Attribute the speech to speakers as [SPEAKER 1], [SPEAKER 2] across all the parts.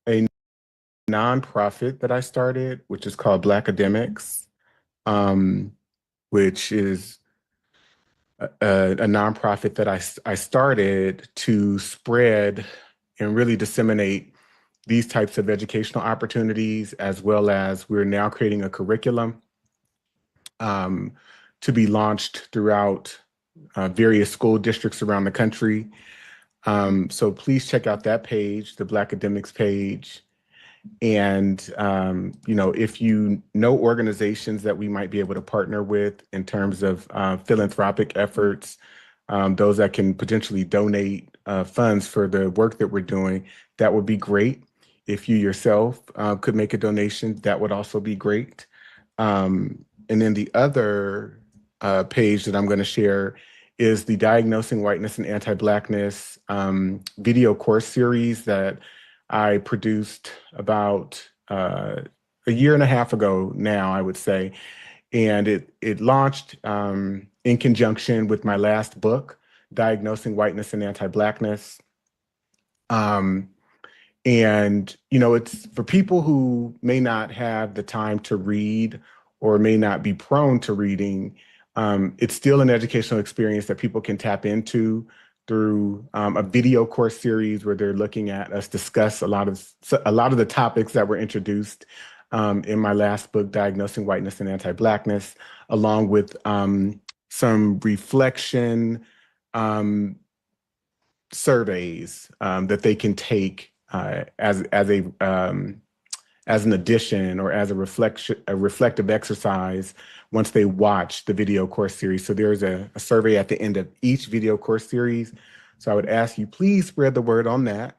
[SPEAKER 1] a nonprofit that I started, which is called Black Academics, which is a nonprofit that I started to spread and really disseminate these types of educational opportunities, as well as we're now creating a curriculum um, to be launched throughout various school districts around the country. So please check out that page, the Black Academics page. And, if you know organizations that we might be able to partner with in terms of philanthropic efforts, those that can potentially donate funds for the work that we're doing, that would be great. If you yourself could make a donation, that would also be great. And then the other page that I'm going to share is the Diagnosing Whiteness and Anti-Blackness video course series that I produced about a year and a half ago now, I would say. And it launched in conjunction with my last book, Diagnosing Whiteness and Anti-Blackness. Um, it's for people who may not have the time to read or may not be prone to reading. It's still an educational experience that people can tap into through a video course series where they're looking at us discuss a lot of the topics that were introduced in my last book, Diagnosing Whiteness and Anti-Blackness, along with some reflection surveys that they can take as an addition or as a reflective exercise once they watch the video course series. So there's a survey at the end of each video course series. So I would ask you, please spread the word on that.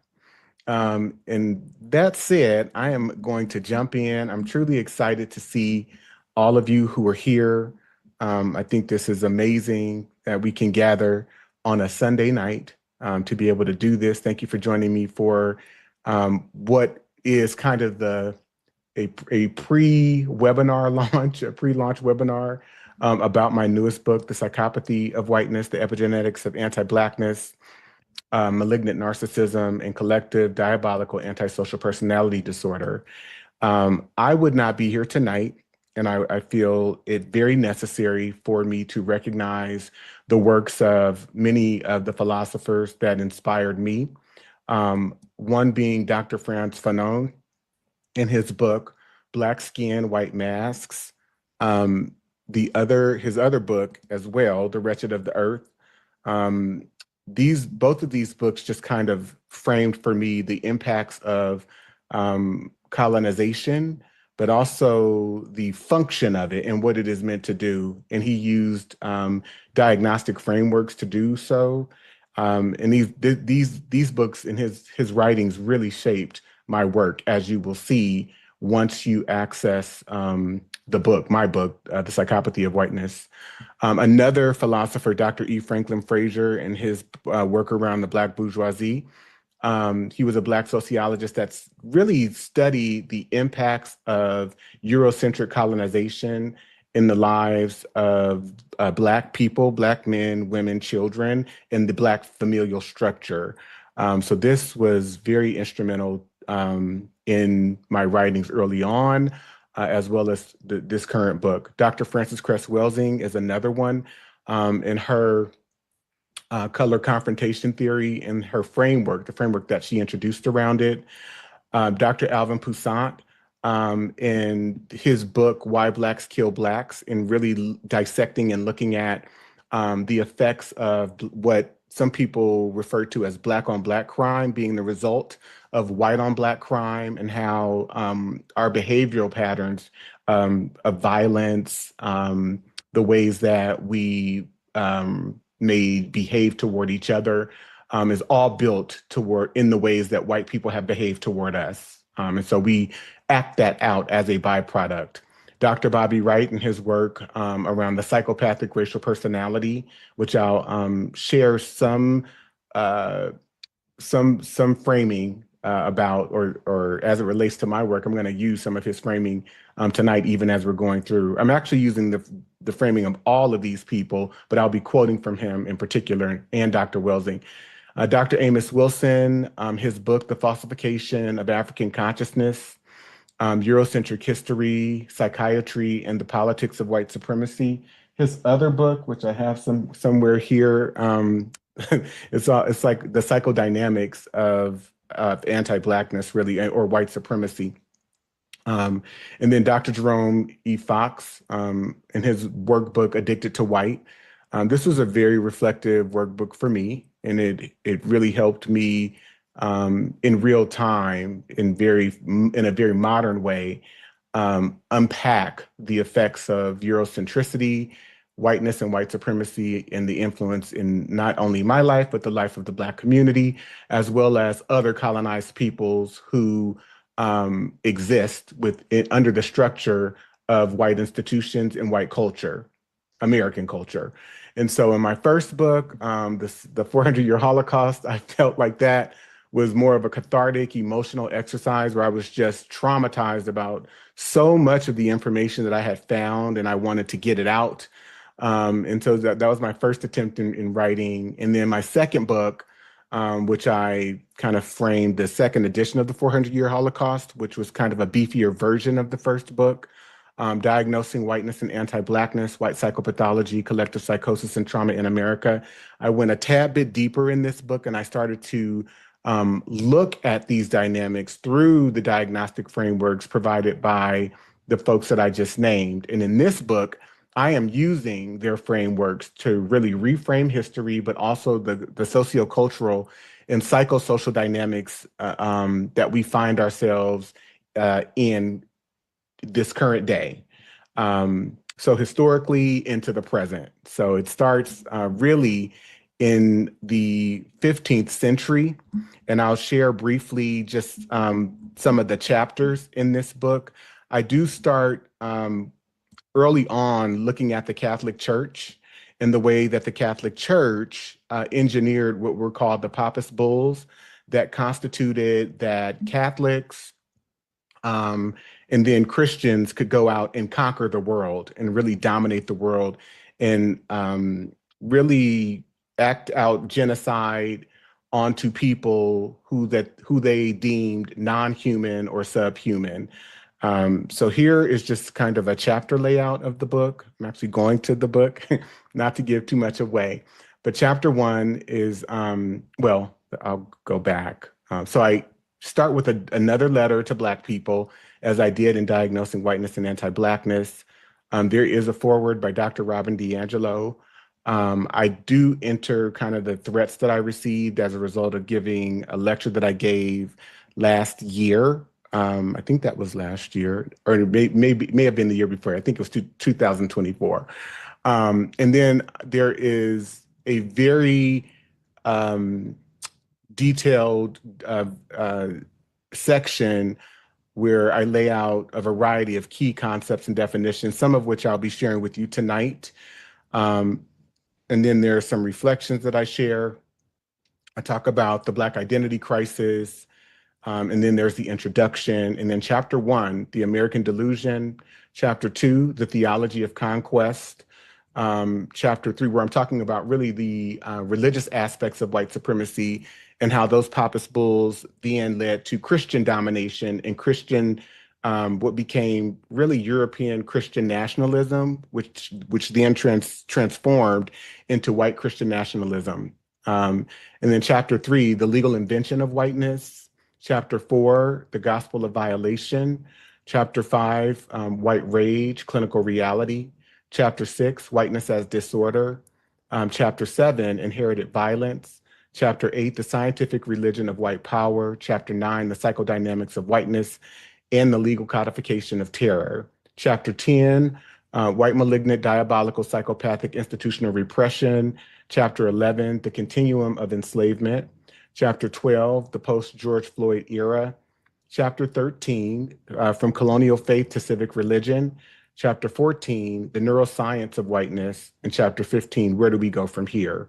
[SPEAKER 1] And that said, I am going to jump in. I'm truly excited to see all of you who are here. I think this is amazing that we can gather on a Sunday night to be able to do this. Thank you for joining me for what is kind of a pre-webinar launch, a pre-launch webinar about my newest book, The Psychopathy of Whiteness, The Epigenetics of Anti-Blackness, Malignant Narcissism, and Collective Diabolical Antisocial Personality Disorder. I would not be here tonight, and I feel it very necessary for me to recognize the works of many of the philosophers that inspired me. One being Dr. Frantz Fanon in his book, Black Skin, White Masks. His other book as well, The Wretched of the Earth. Both of these books just kind of framed for me the impacts of colonization, but also the function of it and what it is meant to do. And he used diagnostic frameworks to do so. And these books and his writings really shaped my work, as you will see once you access my book, The Psychopathy of Whiteness. Another philosopher, Dr. E. Franklin Frazier, and his work around the Black bourgeoisie. He was a Black sociologist that's really studied the impacts of Eurocentric colonization in the lives of Black people, Black men, women, children, and the Black familial structure. So this was very instrumental in my writings early on, as well as this current book. Dr. Frances Cress Welsing is another one in her color confrontation theory and her framework, the framework that she introduced around it. Dr. Alvin Poussant in his book, Why Blacks Kill Blacks, and really dissecting and looking at the effects of what some people refer to as Black on Black crime being the result of white on Black crime, and how our behavioral patterns of violence, the ways that we may behave toward each other, is all built toward in the ways that white people have behaved toward us. And so we act that out as a byproduct. Dr. Bobby Wright and his work around the psychopathic racial personality, which I'll share some framing about, or as it relates to my work. I'm going to use some of his framing tonight, even as we're going through. I'm actually using the framing of all of these people, but I'll be quoting from him in particular, and Dr. Welsing. Dr. Amos Wilson, his book, The Falsification of African Consciousness, Eurocentric History, Psychiatry, and the Politics of White Supremacy. His other book, which I have somewhere here, it's like the psychodynamics of anti-Blackness, really, or white supremacy. And then Dr. Jerome E. Fox, in his workbook, Addicted to White. This was a very reflective workbook for me, and it really helped me in real time, in a very modern way, unpack the effects of Eurocentricity, whiteness and white supremacy, and the influence in not only my life, but the life of the Black community, as well as other colonized peoples who exist under the structure of white institutions and white culture, American culture. And so in my first book, the 400-Year Holocaust, I felt like that was more of a cathartic, emotional exercise where I was just traumatized about so much of the information that I had found, and I wanted to get it out. And so that was my first attempt in writing. And then my second book, which I kind of framed the second edition of the 400-Year Holocaust, which was kind of a beefier version of the first book, Diagnosing Whiteness and Anti-Blackness, White Psychopathology, Collective Psychosis and Trauma in America. I went a tad bit deeper in this book, and I started to look at these dynamics through the diagnostic frameworks provided by the folks that I just named. And in this book, I am using their frameworks to really reframe history, but also the sociocultural and psychosocial dynamics that we find ourselves in this current day. So historically into the present. So it starts really in the 15th century, and I'll share briefly just some of the chapters in this book. I do start early on looking at the Catholic Church and the way that the Catholic Church engineered what were called the Papist Bulls that constituted that Catholics and then Christians could go out and conquer the world and really dominate the world and really act out genocide onto people who they deemed non-human or subhuman. So here is just kind of a chapter layout of the book. I'm actually going to the book, not to give too much away. But chapter 1 is, well, I'll go back. So I start with another letter to Black people, as I did in Diagnosing Whiteness and Anti-Blackness. There is a foreword by Dr. Robin DiAngelo. I do enter kind of the threats that I received as a result of giving a lecture that I gave last year. I think that was last year, or it may have been the year before. I think it was 2024. And then there is a very detailed section where I lay out a variety of key concepts and definitions, some of which I'll be sharing with you tonight. And then there are some reflections that I share. I talk about the Black identity crisis, and then there's the introduction, and then chapter 1, the American delusion, chapter 2, the theology of conquest, chapter 3, where I'm talking about really the religious aspects of white supremacy and how those Papist bulls then led to Christian domination and Christian, what became really European Christian nationalism, which then transformed into white Christian nationalism. And then chapter 3, the legal invention of whiteness. Chapter 4, the gospel of violation. Chapter 5, white rage, clinical reality. Chapter 6, whiteness as disorder. Chapter 7, inherited violence. Chapter 8, the scientific religion of white power. Chapter 9, the psychodynamics of whiteness and the legal codification of terror. Chapter 10, white malignant, diabolical, psychopathic institutional repression. Chapter 11, the continuum of enslavement. Chapter 12, the post-George Floyd era. Chapter 13, from colonial faith to civic religion. Chapter 14, the neuroscience of whiteness. And chapter 15, where do we go from here?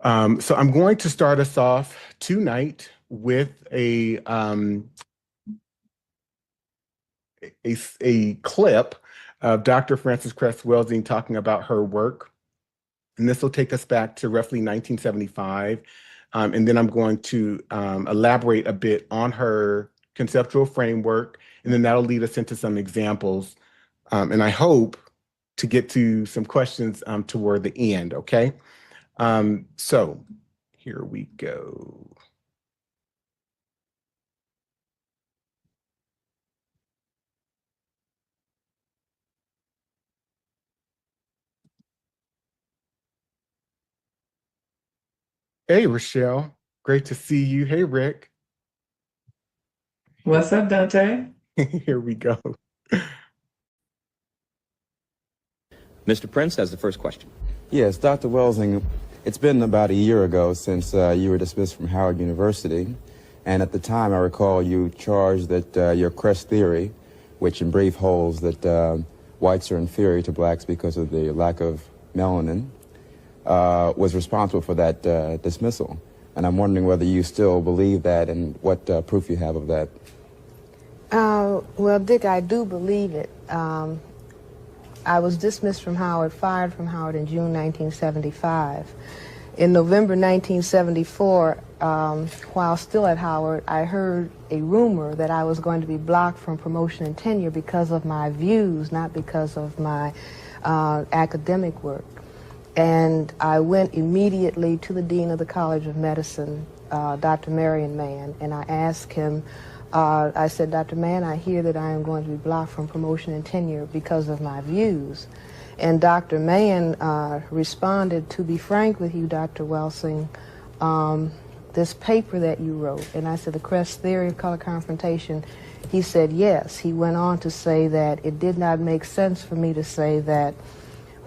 [SPEAKER 1] So I'm going to start us off tonight with a clip of Dr. Frances Cress Welsing talking about her work. And this will take us back to roughly 1975. And then I'm going to elaborate a bit on her conceptual framework, and then that'll lead us into some examples. And I hope to get to some questions toward the end, okay? So here we go. Hey, Rochelle. Great to see you. Hey, Rick.
[SPEAKER 2] What's up, Dante?
[SPEAKER 1] Here we go.
[SPEAKER 3] Mr. Prince has the first question.
[SPEAKER 4] Yes, Dr. Welsing, it's been about a year ago since you were dismissed from Howard University, and at the time I recall you charged that your crest theory, which in brief holds that whites are inferior to blacks because of the lack of melanin, was responsible for that dismissal. And I'm wondering whether you still believe that and what proof you have of that.
[SPEAKER 5] Well, Dick, I do believe it. I was dismissed from Howard, fired from Howard in June 1975. In November 1974, while still at Howard, I heard a rumor that I was going to be blocked from promotion and tenure because of my views, not because of my academic work. And I went immediately to the Dean of the College of Medicine, Dr. Marion Mann, and I asked him, I said, Dr. Mann, I hear that I am going to be blocked from promotion and tenure because of my views. And Dr. Mann responded, to be frank with you, Dr. Welsing, this paper that you wrote, and I said, the crest theory of color confrontation, he said yes. He went on to say that it did not make sense for me to say that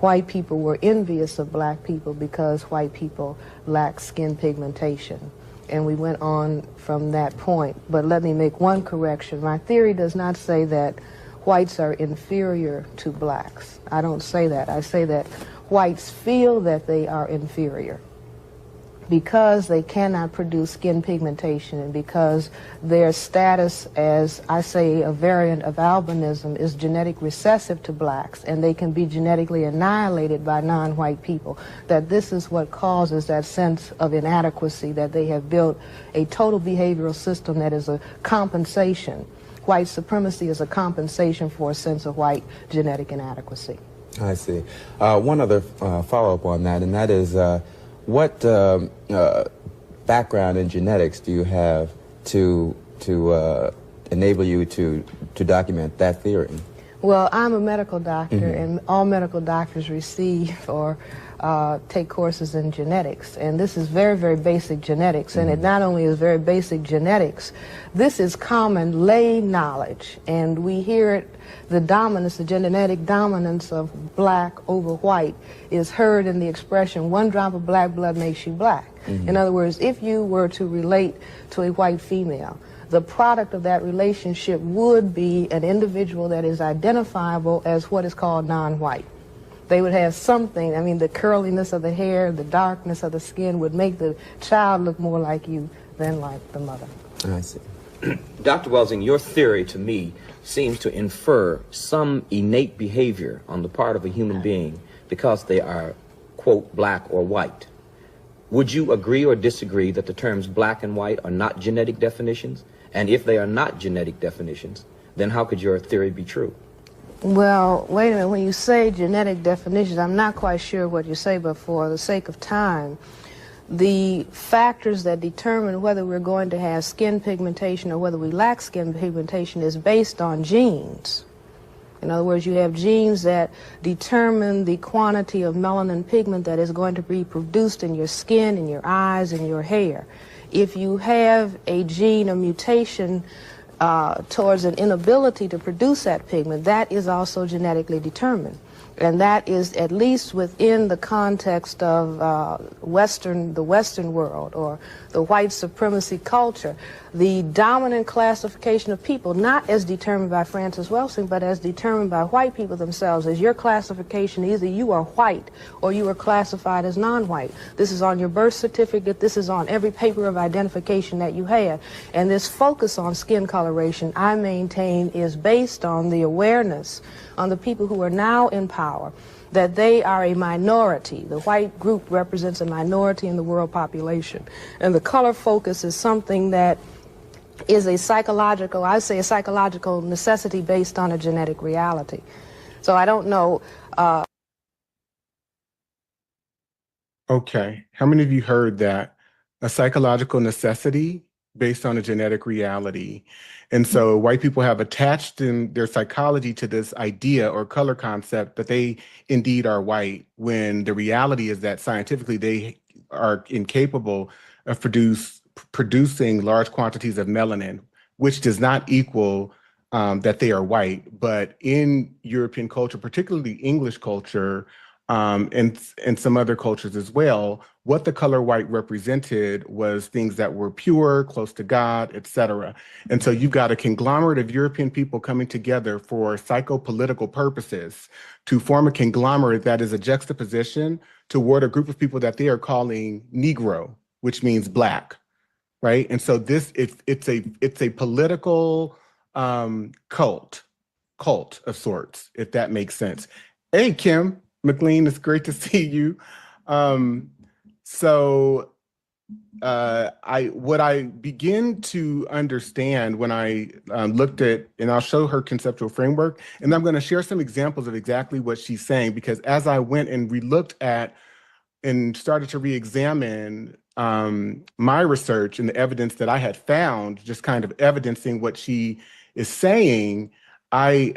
[SPEAKER 5] white people were envious of black people because white people lack skin pigmentation. And we went on from that point. But let me make one correction. My theory does not say that whites are inferior to blacks. I don't say that. I say that whites feel that they are inferior because they cannot produce skin pigmentation and because their status as, I say, a variant of albinism is genetic recessive to blacks, and they can be genetically annihilated by non-white people, that this is what causes that sense of inadequacy, that they have built a total behavioral system that is a compensation. White supremacy is a compensation for a sense of white genetic inadequacy.
[SPEAKER 4] I see. One other follow-up on that, and that is, what background in genetics do you have to enable you to document that theory?
[SPEAKER 5] Well, I'm a medical doctor, and all medical doctors receive or take courses in genetics, and this is very, very basic genetics, and it not only is very basic genetics, this is common lay knowledge, and we hear it, the dominance, the genetic dominance of black over white is heard in the expression, one drop of black blood makes you black. In other words, if you were to relate to a white female, the product of that relationship would be an individual that is identifiable as what is called non-white. They would have something, I mean, the curliness of the hair, the darkness of the skin would make the child look more like you than like the mother.
[SPEAKER 4] I see.
[SPEAKER 3] Dr. Welsing, your theory to me seems to infer some innate behavior on the part of a human being because they are, quote, black or white. Would you agree or disagree that the terms black and white are not genetic definitions? And if they are not genetic definitions, then how could your theory be true?
[SPEAKER 5] Well, wait a minute. When you say genetic definitions, I'm not quite sure what you say, but for the sake of time, the factors that determine whether we're going to have skin pigmentation or whether we lack skin pigmentation is based on genes. In other words, you have genes that determine the quantity of melanin pigment that is going to be produced in your skin, in your eyes, in your hair. If you have a gene, a mutation towards an inability to produce that pigment, that is also genetically determined. And that is at least within the context of the Western world, or the white supremacy culture, the dominant classification of people, not as determined by Francis Welsing, but as determined by white people themselves, as your classification, either you are white or you are classified as non-white. This is on your birth certificate, this is on every paper of identification that you have. And this focus on skin coloration, I maintain, is based on the awareness on the people who are now in power that they are a minority. The white group represents a minority in the world population. And the color focus is something that is a psychological, I say a psychological necessity based on a genetic reality. So I don't know.
[SPEAKER 1] Okay. How many of you heard that? A psychological necessity based on a genetic reality. And so white people have attached in their psychology to this idea or color concept that they indeed are white, when the reality is that scientifically they are incapable of producing large quantities of melanin, which does not equal that they are white. But in European culture, particularly English culture, and some other cultures as well, what the color white represented was things that were pure, close to God, etc. And so you've got a conglomerate of European people coming together for psychopolitical purposes to form a conglomerate that is a juxtaposition toward a group of people that they are calling Negro, which means black, right? And so it's a political cult of sorts, if that makes sense. Hey, Kim McLean, it's great to see you. What I begin to understand when I looked at, and I'll show her conceptual framework, and I'm going to share some examples of exactly what she's saying, because as I went and relooked at and started to re-examine my research and the evidence that I had found, just kind of evidencing what she is saying, I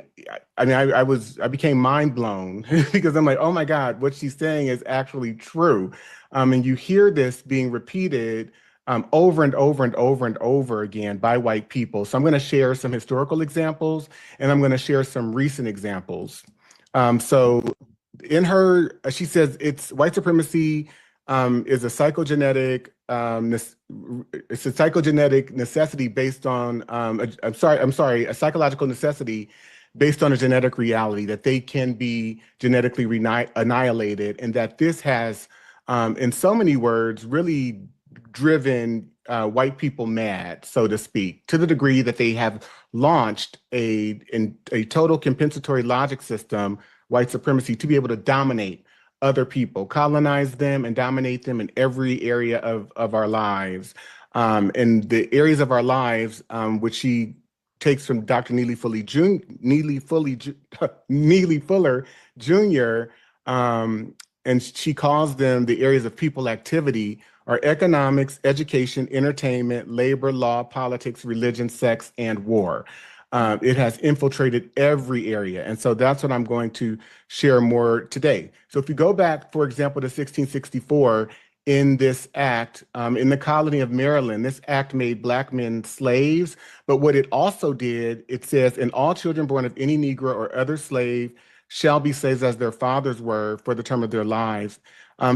[SPEAKER 1] became mind blown because I'm like, oh my God, what she's saying is actually true. And you hear this being repeated over and over and over and over again by white people. So I'm going to share some historical examples, and I'm going to share some recent examples. So in her, she says it's white supremacy is a psychogenetic it's a psychogenetic necessity based on a psychological necessity based on a genetic reality, that they can be genetically annihilated, and that this has in so many words really driven white people mad, so to speak, to the degree that they have launched a total compensatory logic system, white supremacy, to be able to dominate other people, colonize them, and dominate them in every area of our lives. And the areas of our lives, which she takes from Dr. Neely Fuller Jr., and she calls them the areas of people activity, are economics, education, entertainment, labor, law, politics, religion, sex, and war. It has infiltrated every area. And so that's what I'm going to share more today. So if you go back, for example, to 1664, in this act, in the colony of Maryland, this act made black men slaves. But what it also did, it says, and all children born of any Negro or other slave shall be slaves as their fathers were for the term of their lives.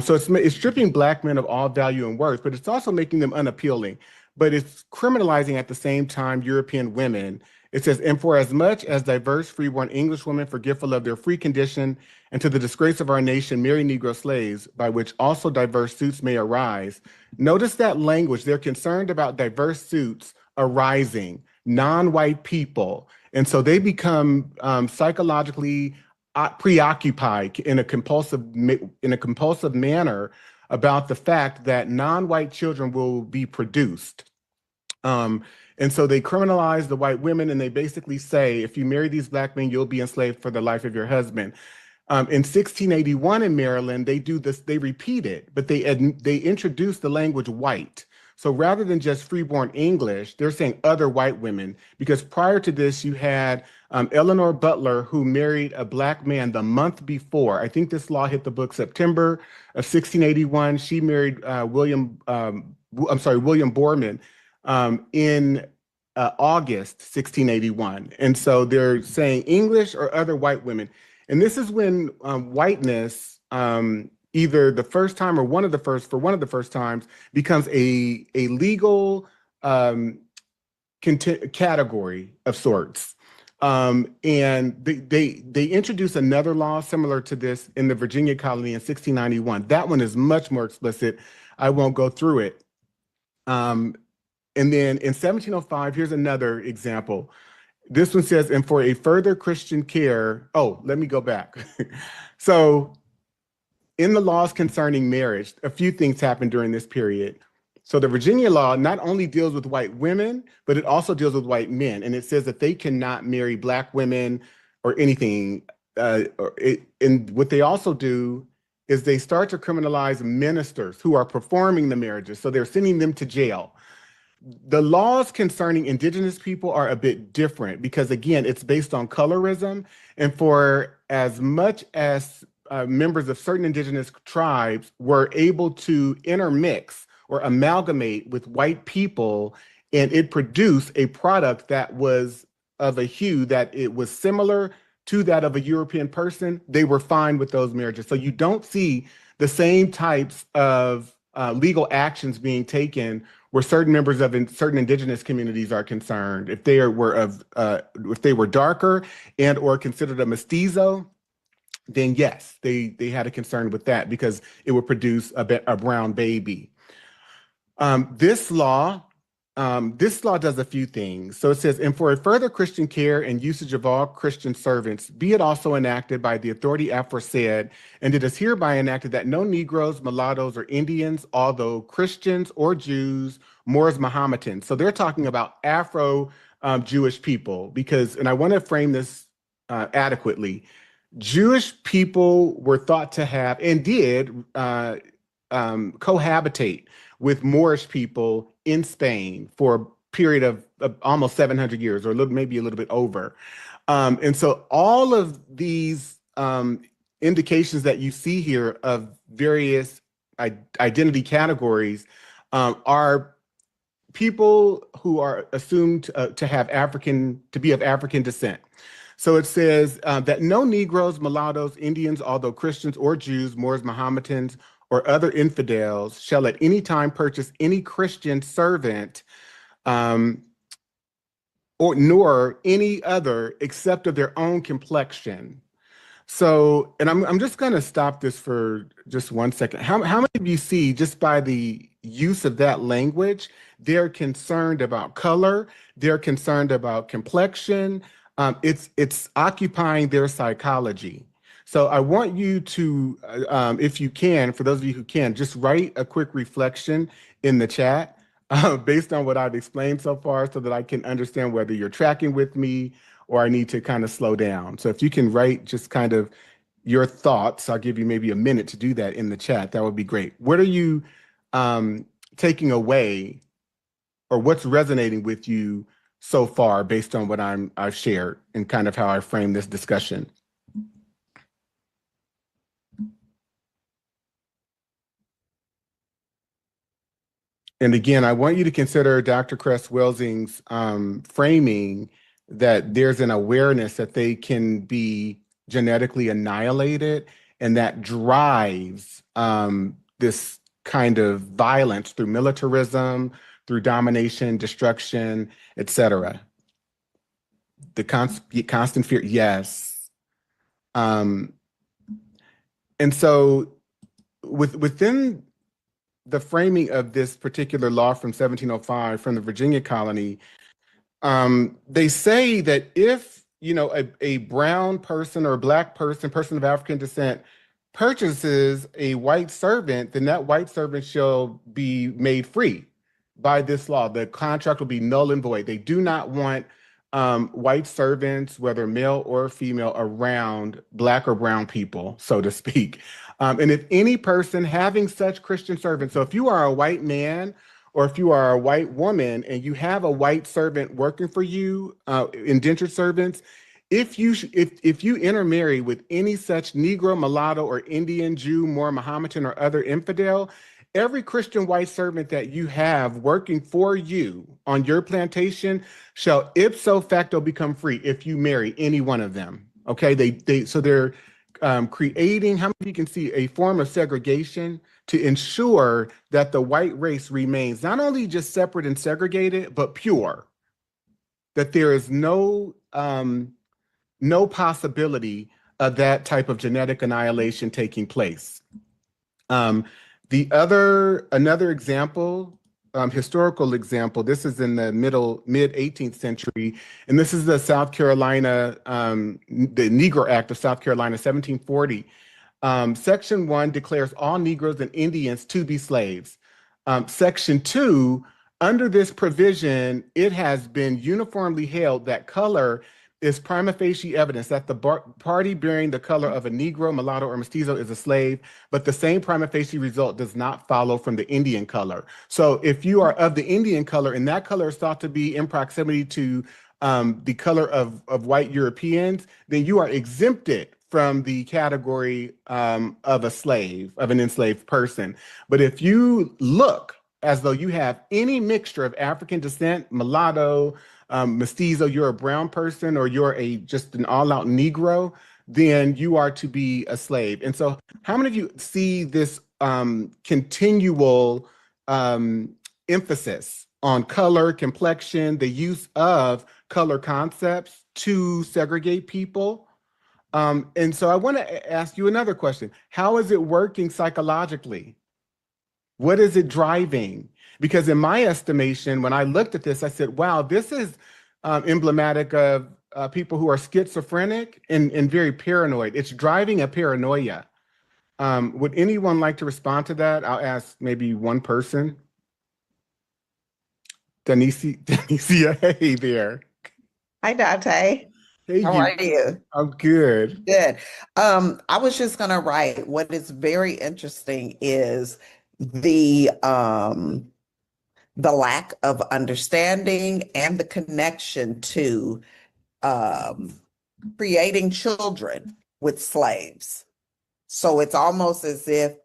[SPEAKER 1] So it's stripping black men of all value and worth, but it's also making them unappealing. But it's criminalizing at the same time European women. It says, and for as much as diverse freeborn English women, forgetful of their free condition, and to the disgrace of our nation, marry Negro slaves, by which also diverse suits may arise. Notice that language. They're concerned about diverse suits arising, non-white people. And so they become psychologically preoccupied in a compulsive manner about the fact that non-white children will be produced. And so they criminalize the white women, and they basically say, if you marry these black men, you'll be enslaved for the life of your husband. In 1681 in Maryland, they do this, they repeat it, but they introduce the language white. So rather than just freeborn English, they're saying other white women, because prior to this, you had Eleanor Butler, who married a black man the month before. I think this law hit the book September of 1681. She married William Borman in August 1681. And so they're saying English or other white women. And this is when whiteness, either the first time or one of the first times, becomes a legal category of sorts. And they introduce another law similar to this in the Virginia colony in 1691. That one is much more explicit. I won't go through it. And then in 1705, here's another example. This one says, and for a further Christian care, oh, let me go back. So in the laws concerning marriage, a few things happened during this period. So the Virginia law not only deals with white women, but it also deals with white men. And it says that they cannot marry black women or anything. And what they also do is they start to criminalize ministers who are performing the marriages. So they're sending them to jail. The laws concerning indigenous people are a bit different because, again, it's based on colorism. And for as much as members of certain indigenous tribes were able to intermix or amalgamate with white people, and it produced a product that was of a hue that it was similar to that of a European person, they were fine with those marriages. So you don't see the same types of legal actions being taken where certain members of certain indigenous communities are concerned. If they if they were darker and or considered a mestizo, then yes, they had a concern with that because it would produce a brown baby. This law does a few things. So it says, and for a further Christian care and usage of all Christian servants, be it also enacted by the authority aforesaid, and it is hereby enacted that no Negroes, mulattoes, or Indians, although Christians or Jews, Moors, Mohammedans. So they're talking about Afro Jewish people because, and I want to frame this adequately. Jewish people were thought to have and did cohabitate with Moorish people in Spain for a period of almost 700 years or maybe a little bit over. And so all of these indications that you see here of various identity categories are people who are assumed to be of African descent. So it says that no Negroes, mulattoes, Indians, although Christians or Jews, Moors, Mohammedans, or other infidels shall at any time purchase any Christian servant nor any other except of their own complexion. So, and I'm just going to stop this for just 1 second. How many of you see just by the use of that language, they're concerned about color, they're concerned about complexion, it's occupying their psychology. So I want you to, if you can, for those of you who can, just write a quick reflection in the chat based on what I've explained so far so that I can understand whether you're tracking with me or I need to kind of slow down. So if you can write just kind of your thoughts, I'll give you maybe a minute to do that in the chat. That would be great. What are you taking away or what's resonating with you so far based on what I've shared and kind of how I frame this discussion? And again, I want you to consider Dr. Cress-Welsing's framing that there's an awareness that they can be genetically annihilated, and that drives this kind of violence through militarism, through domination, destruction, etc. The constant fear, yes. And so within the framing of this particular law from 1705 from the Virginia colony, they say that if, you know, a brown person or a black person of African descent purchases a white servant, then that white servant shall be made free by this law. The contract will be null and void. They do not want white servants, whether male or female, around black or brown people, so to speak. And if any person having such Christian servants, so if you are a white man or if you are a white woman and you have a white servant working for you, indentured servants, if you intermarry with any such Negro, mulatto, or Indian, Jew, Moor, Mohammedan, or other infidel, every Christian white servant that you have working for you on your plantation shall ipso facto become free if you marry any one of them. Okay, so they're creating, how many of you can see, a form of segregation to ensure that the white race remains not only just separate and segregated, but pure, that there is no possibility of that type of genetic annihilation taking place. Another example historical example. This is in the mid 18th century, and this is the South Carolina, the Negro Act of South Carolina, 1740. Section 1 declares all Negroes and Indians to be slaves. Section 2, under this provision, it has been uniformly held that color is prima facie evidence that the party bearing the color of a Negro, mulatto, or mestizo is a slave, but the same prima facie result does not follow from the Indian color. So if you are of the Indian color and that color is thought to be in proximity to the color of white Europeans, then you are exempted from the category of a slave, of an enslaved person. But if you look as though you have any mixture of African descent, mulatto, mestizo, you're a brown person, or you're just an all-out Negro, then you are to be a slave. And so how many of you see this continual emphasis on color, complexion, the use of color concepts to segregate people? And so I want to ask you another question. How is it working psychologically? What is it driving? Because in my estimation, when I looked at this, I said, wow, this is emblematic of people who are schizophrenic and very paranoid. It's driving a paranoia. Would anyone like to respond to that? I'll ask maybe one person. Danicia, hey there.
[SPEAKER 2] Hi, Dante.
[SPEAKER 1] Hey,
[SPEAKER 2] How are you?
[SPEAKER 1] I'm good.
[SPEAKER 2] Good. I was just gonna write, what is very interesting is the lack of understanding and the connection to creating children with slaves. So it's almost as if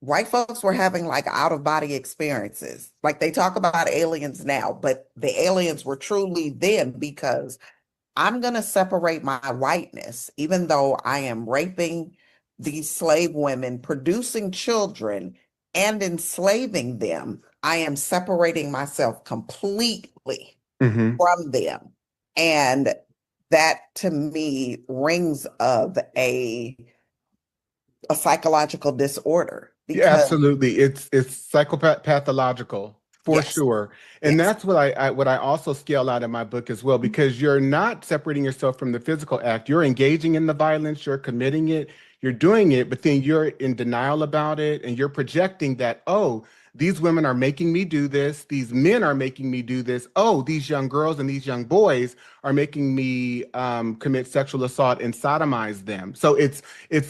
[SPEAKER 2] white folks were having like out-of-body experiences. Like they talk about aliens now, but the aliens were truly them, because I'm going to separate my whiteness, even though I am raping these slave women, producing children, and enslaving them. I am separating myself completely from them. And that to me rings of a psychological disorder.
[SPEAKER 1] Yeah, absolutely. It's psychopathological for sure. And that's what I also scale out in my book as well, because you're not separating yourself from the physical act. You're engaging in the violence, you're committing it, you're doing it, but then you're in denial about it, and you're projecting that, oh, these women are making me do this, these men are making me do this, oh, these young girls and these young boys are making me commit sexual assault and sodomize them. So it's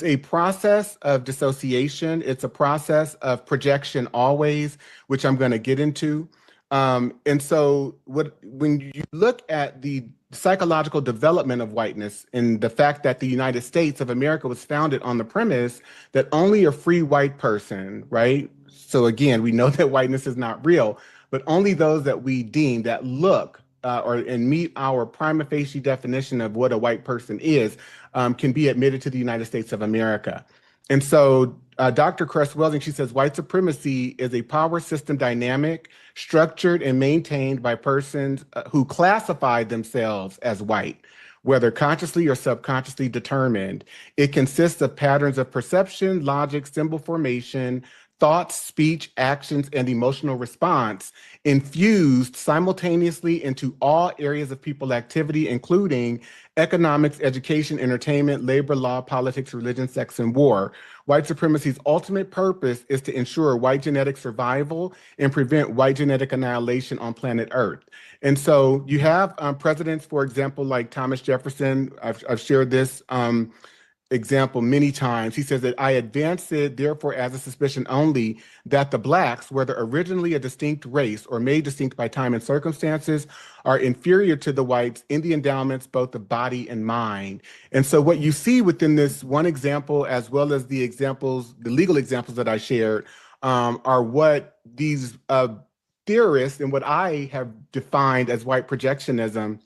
[SPEAKER 1] a process of dissociation. It's a process of projection always, which I'm going to get into. And so when you look at the psychological development of whiteness and the fact that the United States of America was founded on the premise that only a free white person, right? So again, we know that whiteness is not real, but only those that we deem that look and meet our prima facie definition of what a white person is can be admitted to the United States of America. And so Dr. Cress-Welsing, she says, white supremacy is a power system dynamic, structured and maintained by persons who classify themselves as white, whether consciously or subconsciously determined. It consists of patterns of perception, logic, symbol formation, thoughts, speech, actions, and emotional response infused simultaneously into all areas of people activity, including economics, education, entertainment, labor, law, politics, religion, sex, and war. White supremacy's ultimate purpose is to ensure white genetic survival and prevent white genetic annihilation on planet Earth. And so you have presidents, for example, like Thomas Jefferson. I've shared this example many times. He says that I advance it, therefore, as a suspicion only that the blacks, whether originally a distinct race or made distinct by time and circumstances, are inferior to the whites in the endowments, both of body and mind. And so what you see within this one example, as well as the examples, the legal examples that I shared, are what these theorists and what I have defined as white projectionism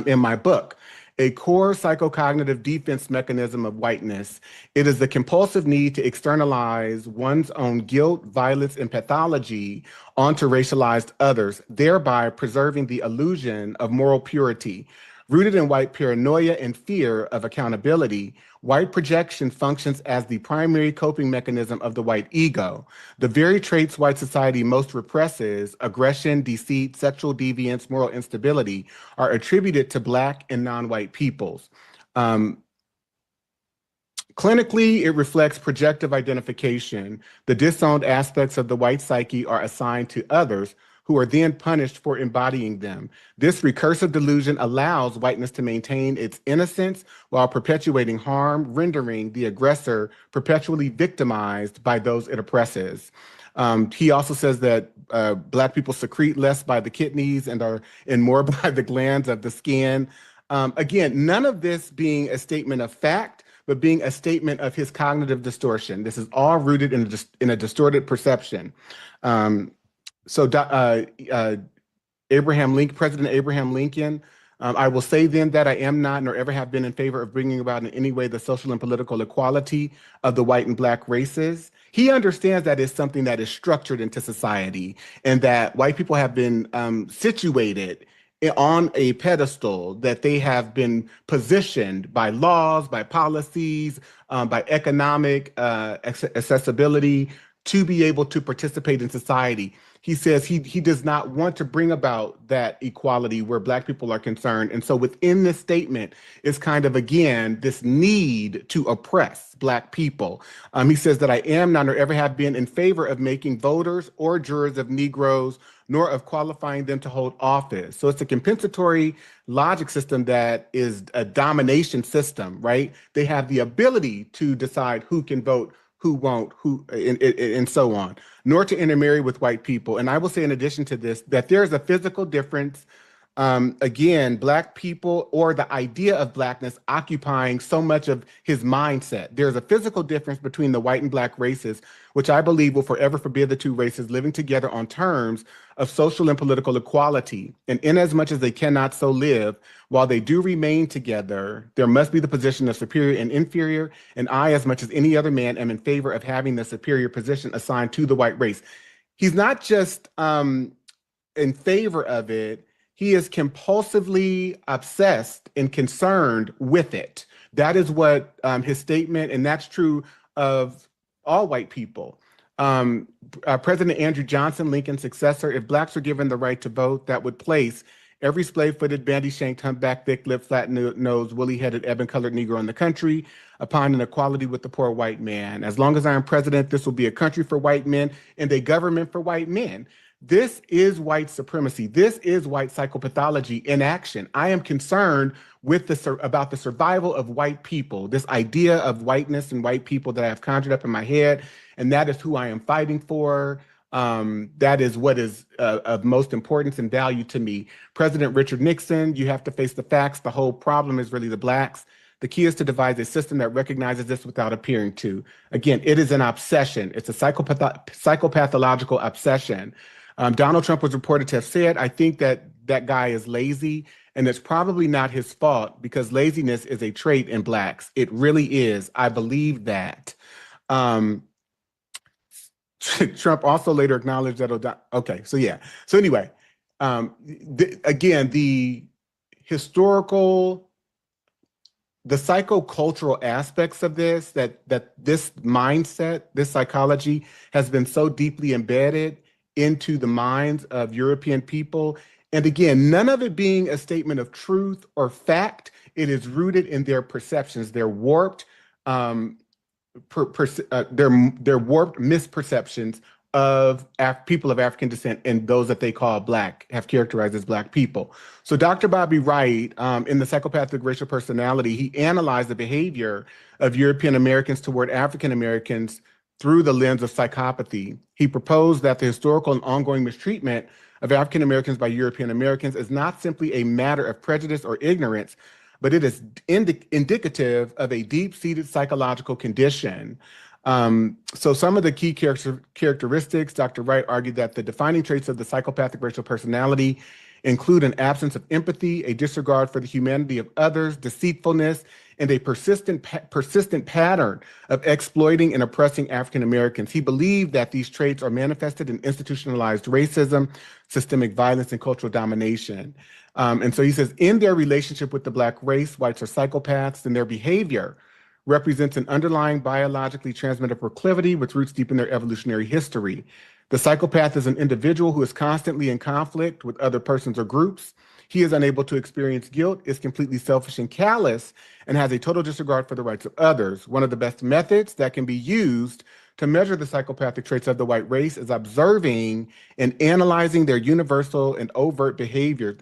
[SPEAKER 1] in my book. A core psychocognitive defense mechanism of whiteness. It is the compulsive need to externalize one's own guilt, violence, and pathology onto racialized others, thereby preserving the illusion of moral purity. Rooted in white paranoia and fear of accountability, white projection functions as the primary coping mechanism of the white ego. The very traits white society most represses, aggression, deceit, sexual deviance, moral instability, are attributed to Black and non-white peoples. Clinically, it reflects projective identification. The disowned aspects of the white psyche are assigned to others who are then punished for embodying them. This recursive delusion allows whiteness to maintain its innocence while perpetuating harm, rendering the aggressor perpetually victimized by those it oppresses. He also says that Black people secrete less by the kidneys and more by the glands of the skin. Again, none of this being a statement of fact, but being a statement of his cognitive distortion. This is all rooted in a distorted perception. President Abraham Lincoln, I will say then that I am not nor ever have been in favor of bringing about in any way the social and political equality of the white and Black races. He understands that it's something that is structured into society and that white people have been situated on a pedestal, that they have been positioned by laws, by policies, by economic accessibility to be able to participate in society. He says he does not want to bring about that equality where Black people are concerned. And so within this statement is kind of, again, this need to oppress Black people. He says that I am not or ever have been in favor of making voters or jurors of Negroes, nor of qualifying them to hold office. So it's a compensatory logic system that is a domination system, right? They have the ability to decide who can vote, who won't, and so on, nor to intermarry with white people. And I will say in addition to this, that there's a physical difference. Again, Black people, or the idea of Blackness, occupying so much of his mindset. There's a physical difference between the white and Black races, which I believe will forever forbid the two races living together on terms of social and political equality. And inasmuch as they cannot so live, while they do remain together, there must be the position of superior and inferior. And I, as much as any other man, am in favor of having the superior position assigned to the white race. He's not just in favor of it, he is compulsively obsessed and concerned with it. That is what his statement, and that's true of all white people. President Andrew Johnson, Lincoln's successor, if Blacks were given the right to vote, that would place every slave-footed, bandy-shanked, humpback, thick-lipped, flat-nosed, woolly-headed, ebon-colored Negro in the country upon an equality with the poor white man. As long as I am president, this will be a country for white men and a government for white men. This is white supremacy. This is white psychopathology in action. I am concerned with about the survival of white people, this idea of whiteness and white people that I have conjured up in my head, and that is who I am fighting for. That is what is of most importance and value to me. President Richard Nixon, you have to face the facts. The whole problem is really the Blacks. The key is to devise a system that recognizes this without appearing to. Again, it is an obsession. It's a psychopathological obsession. Donald Trump was reported to have said, I think that that guy is lazy, and it's probably not his fault because laziness is a trait in Blacks. It really is. I believe that. Trump also later acknowledged that, okay, so yeah. So anyway, again, the psychocultural aspects of this, that this mindset, this psychology has been so deeply embedded into the minds of European people. And again, none of it being a statement of truth or fact. It is rooted in their perceptions, their warped, their warped misperceptions of people of African descent and those that they call Black, have characterized as Black people. So Dr. Bobby Wright, in The Psychopathic Racial Personality, he analyzed the behavior of European Americans toward African Americans through the lens of psychopathy. He proposed that the historical and ongoing mistreatment of African Americans by European Americans is not simply a matter of prejudice or ignorance, but it is indicative of a deep-seated psychological condition. So some of the key characteristics, Dr. Wright argued that the defining traits of the psychopathic racial personality include an absence of empathy, a disregard for the humanity of others, deceitfulness, and a persistent pattern of exploiting and oppressing African Americans. He believed that these traits are manifested in institutionalized racism, systemic violence, and cultural domination. And so he says, in their relationship with the Black race, whites are psychopaths, and their behavior represents an underlying biologically transmitted proclivity with roots deep in their evolutionary history. The psychopath is an individual who is constantly in conflict with other persons or groups. He is unable to experience guilt, is completely selfish and callous, and has a total disregard for the rights of others. One of the best methods that can be used to measure the psychopathic traits of the white race is observing and analyzing their universal overt behaviors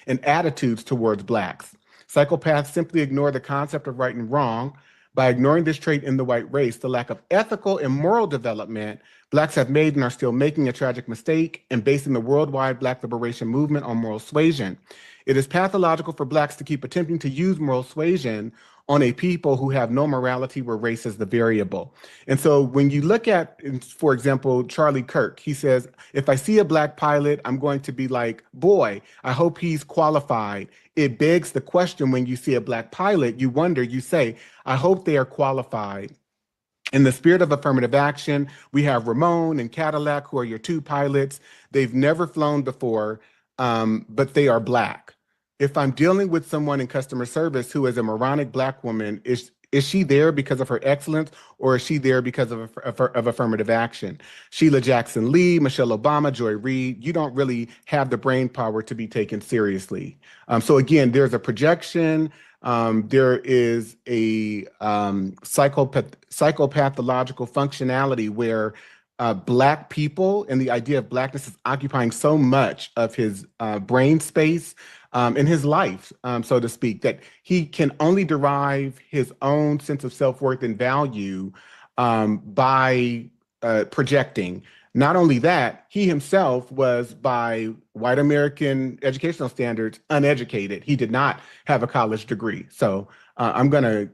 [SPEAKER 1] and attitudes towards Blacks. Psychopaths simply ignore the concept of right and wrong. By ignoring this trait in the white race, the lack of ethical and moral development Blacks have made and are still making a tragic mistake in basing the worldwide Black liberation movement on moral suasion. It is pathological for Blacks to keep attempting to use moral suasion on a people who have no morality where race is the variable. And so when you look at, for example, Charlie Kirk, he says, if I see a Black pilot, I'm going to be like, boy, I hope he's qualified. It begs the question when you see a Black pilot, you wonder, you say, I hope they are qualified. In the spirit of affirmative action, we have Ramon and Cadillac, who are your two pilots. They've never flown before, but they are Black. If I'm dealing with someone in customer service who is a moronic Black woman, is she there because of her excellence, or is she there because of affirmative action? Sheila Jackson Lee, Michelle Obama, Joy Reid, you don't really have the brain power to be taken seriously. So again, there's a projection. There is a psychopathological functionality where Black people and the idea of Blackness is occupying so much of his brain space in his life, so to speak, that he can only derive his own sense of self-worth and value by projecting. Not only that, he himself was, by white American educational standards, uneducated. He did not have a college degree. So I'm going to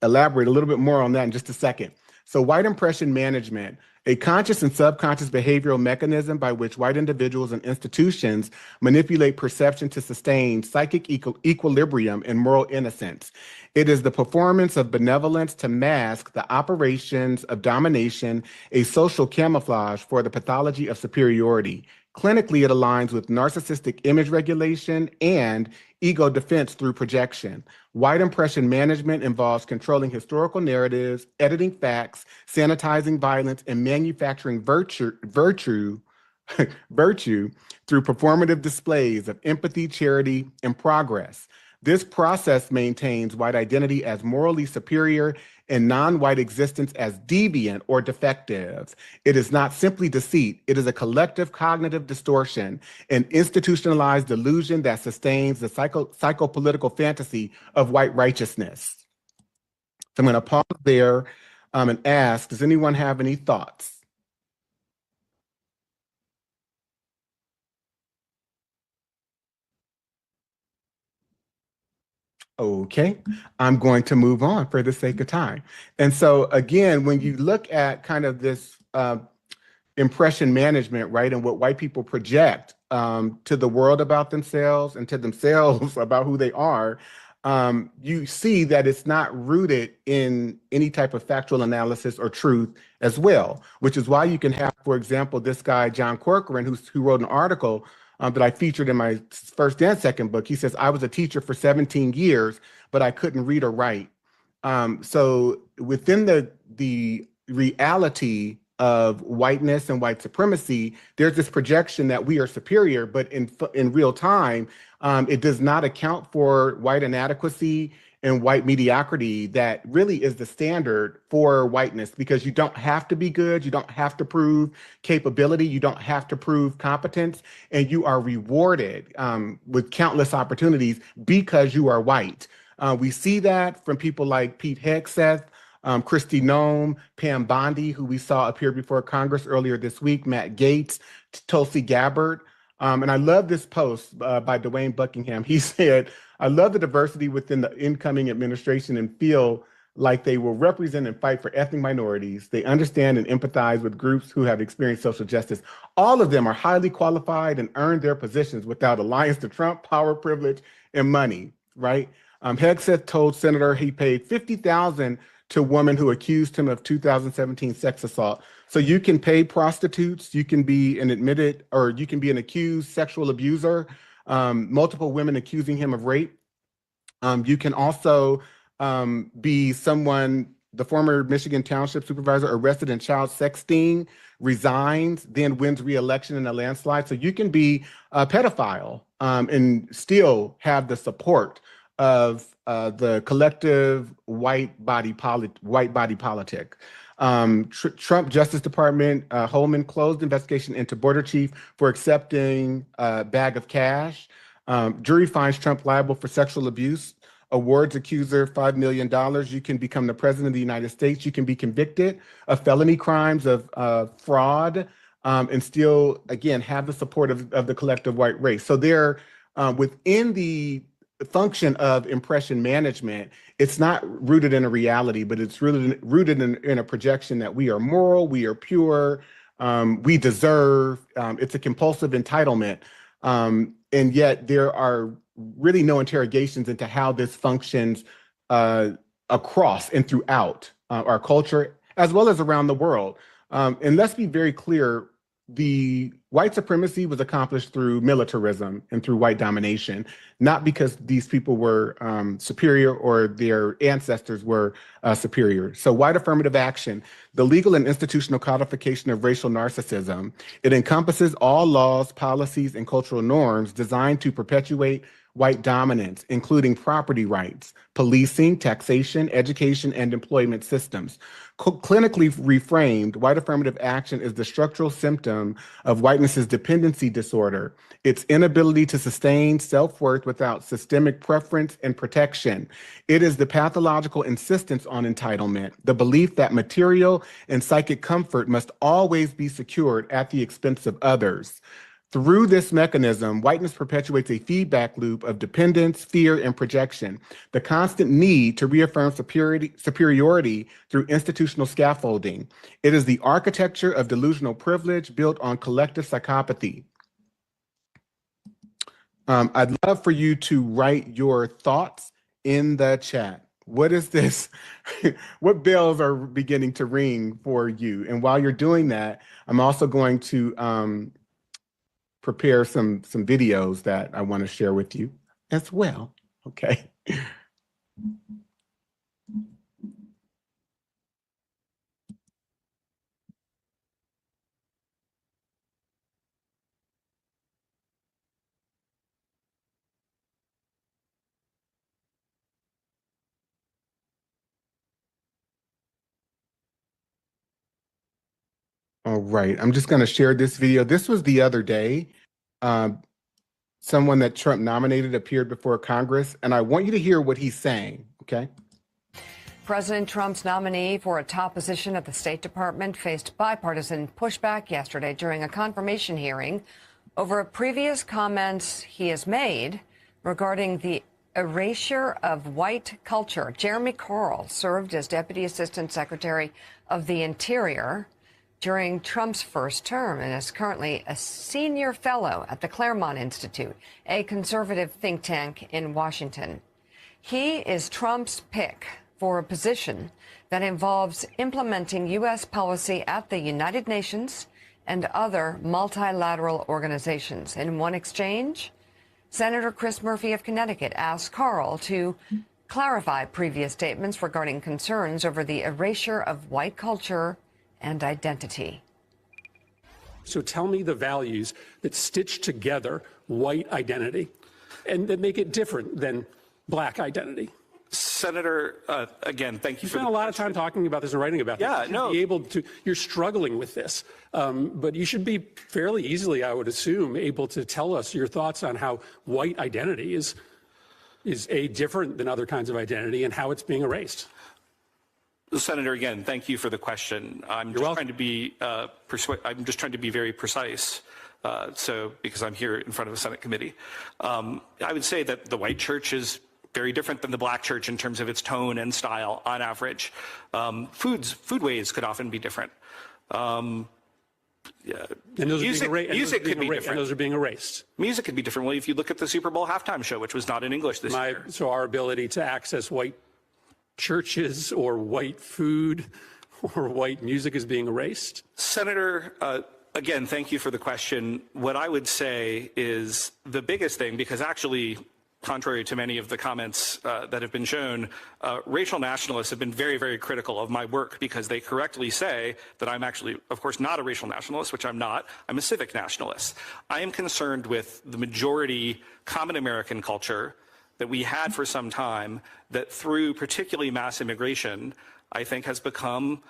[SPEAKER 1] elaborate a little bit more on that in just a second. So white impression management, a conscious and subconscious behavioral mechanism by which white individuals and institutions manipulate perception to sustain psychic equilibrium and moral innocence. It is the performance of benevolence to mask the operations of domination, a social camouflage for the pathology of superiority. Clinically, it aligns with narcissistic image regulation and ego defense through projection. White impression management involves controlling historical narratives, editing facts, sanitizing violence, and manufacturing virtue through performative displays of empathy, charity, and progress. This process maintains white identity as morally superior and non-white existence as deviant or defective. It is not simply deceit. It is a collective cognitive distortion, an institutionalized delusion that sustains the psychopolitical fantasy of white righteousness. So I'm going to pause there and ask, does anyone have any thoughts? Okay, I'm going to move on for the sake of time. And so again, when you look at kind of this impression management, right, and what white people project to the world about themselves and to themselves about who they are, you see that it's not rooted in any type of factual analysis or truth as well, which is why you can have, for example, this guy, John Corcoran, who wrote an article that I featured in my first and second book. He says, I was a teacher for 17 years, but I couldn't read or write. So within the reality of whiteness and white supremacy, there's this projection that we are superior, but in real time, it does not account for white inadequacy and white mediocrity that really is the standard for whiteness, because you don't have to be good, you don't have to prove capability, you don't have to prove competence, and you are rewarded with countless opportunities because you are white. We see that from people like Pete Hegseth, Kristi Noem, Pam Bondi, who we saw appear before Congress earlier this week, Matt Gaetz, Tulsi Gabbard. And I love this post by Dwayne Buckingham. He said, I love the diversity within the incoming administration and feel like they will represent and fight for ethnic minorities. They understand and empathize with groups who have experienced social justice. All of them are highly qualified and earned their positions without alliance to Trump, power, privilege, and money, right? Hegseth told Senator he paid $50,000 to a woman who accused him of 2017 sex assault. So you can pay prostitutes, you can be an admitted, or you can be an accused sexual abuser, multiple women accusing him of rape. You can also be someone, the former Michigan Township Supervisor arrested in child sexting, resigns, then wins re-election in a landslide. So you can be a pedophile and still have the support of the collective white body politic. Trump Justice Department, Holman closed investigation into border chief for accepting a bag of cash. Jury finds Trump liable for sexual abuse. Awards accuser $5 million. You can become the president of the United States. You can be convicted of felony crimes of fraud and still, again, have the support of the collective white race. So they're within the function of impression management. It's not rooted in a reality, but it's rooted in a projection that we are moral, we are pure, we deserve. It's a compulsive entitlement. And yet there are really no interrogations into how this functions across and throughout our culture, as well as around the world. And let's be very clear, the white supremacy was accomplished through militarism and through white domination, not because these people were superior or their ancestors were superior. So white affirmative action, the legal and institutional codification of racial narcissism, it encompasses all laws, policies, and cultural norms designed to perpetuate white dominance, including property rights, policing, taxation, education, and employment systems. Clinically reframed, white affirmative action is the structural symptom of whiteness's dependency disorder, its inability to sustain self-worth without systemic preference and protection. It is the pathological insistence on entitlement, the belief that material and psychic comfort must always be secured at the expense of others. Through this mechanism, whiteness perpetuates a feedback loop of dependence, fear, and projection, the constant need to reaffirm superiority through institutional scaffolding. It is the architecture of delusional privilege built on collective psychopathy. I'd love for you to write your thoughts in the chat. What is this? What bells are beginning to ring for you? And while you're doing that, I'm also going to prepare some videos that I want to share with you as well. Okay. All right, I'm just going to share this video. This was the other day. Someone that Trump nominated appeared before Congress, and I want you to hear what he's saying, okay?
[SPEAKER 6] President Trump's nominee for a top position at the State Department faced bipartisan pushback yesterday during a confirmation hearing over previous comments he has made regarding the erasure of white culture. Jeremy Carl served as Deputy Assistant Secretary of the Interior during Trump's first term and is currently a senior fellow at the Claremont Institute, a conservative think tank in Washington. He is Trump's pick for a position that involves implementing U.S. policy at the United Nations and other multilateral organizations. In one exchange, Senator Chris Murphy of Connecticut asked Carl to clarify previous statements regarding concerns over the erasure of white culture and identity.
[SPEAKER 7] So tell me the values that stitch together white identity and that make it different than black identity.
[SPEAKER 8] Senator, again, thank you for
[SPEAKER 7] spent a lot of time talking about this and writing about this.
[SPEAKER 8] Yeah, no.
[SPEAKER 7] Be able to, you're struggling with this, but you should be fairly easily, I would assume, able to tell us your thoughts on how white identity is different than other kinds of identity and how it's being erased.
[SPEAKER 8] Senator, again, thank you for the question. I'm just trying to be I'm just trying to be very precise. Because I'm here in front of a Senate committee. I would say that the white church is very different than the black church in terms of its tone and style on average. Foodways could often be different.
[SPEAKER 7] Yeah. And those
[SPEAKER 8] music could be different.
[SPEAKER 7] And those are being erased.
[SPEAKER 8] Music could be different. Well, if you look at the Super Bowl halftime show, which was not in English this year.
[SPEAKER 7] So our ability to access white churches or white food or white music is being erased?
[SPEAKER 8] Senator, again, thank you for the question. What I would say is the biggest thing, because actually, contrary to many of the comments that have been shown, racial nationalists have been very, very critical of my work because they correctly say that I'm actually, of course, not a racial nationalist, which I'm not. I'm a civic nationalist. I am concerned with the majority common American culture that we had for some time that through particularly mass immigration, I think has become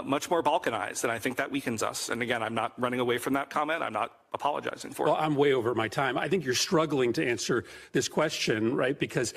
[SPEAKER 8] much more balkanized, and I think that weakens us. And again, I'm not running away from that comment. I'm not apologizing for it.
[SPEAKER 7] Well, I'm way over my time. I think you're struggling to answer this question, right? Because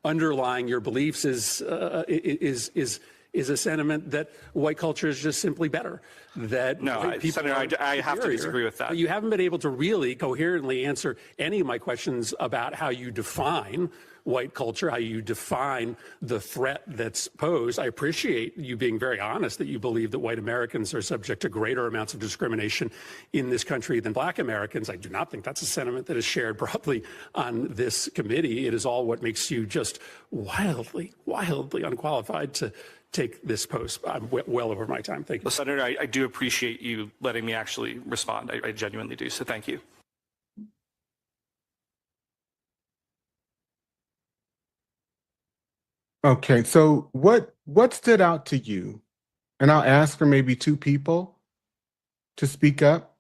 [SPEAKER 7] underlying your beliefs is a sentiment that white culture is just simply better. That
[SPEAKER 8] no, Senator, I have to disagree with that.
[SPEAKER 7] But you haven't been able to really coherently answer any of my questions about how you define white culture, how you define the threat that's posed. I appreciate you being very honest that you believe that white Americans are subject to greater amounts of discrimination in this country than black Americans. I do not think that's a sentiment that is shared broadly on this committee. It is all what makes you just wildly, wildly unqualified to take this post. I'm well over my time. Thank you.
[SPEAKER 8] Well, Senator, I do appreciate you letting me actually respond. I genuinely do. So thank you.
[SPEAKER 1] Okay, so what stood out to you? And I'll ask for maybe two people to speak up.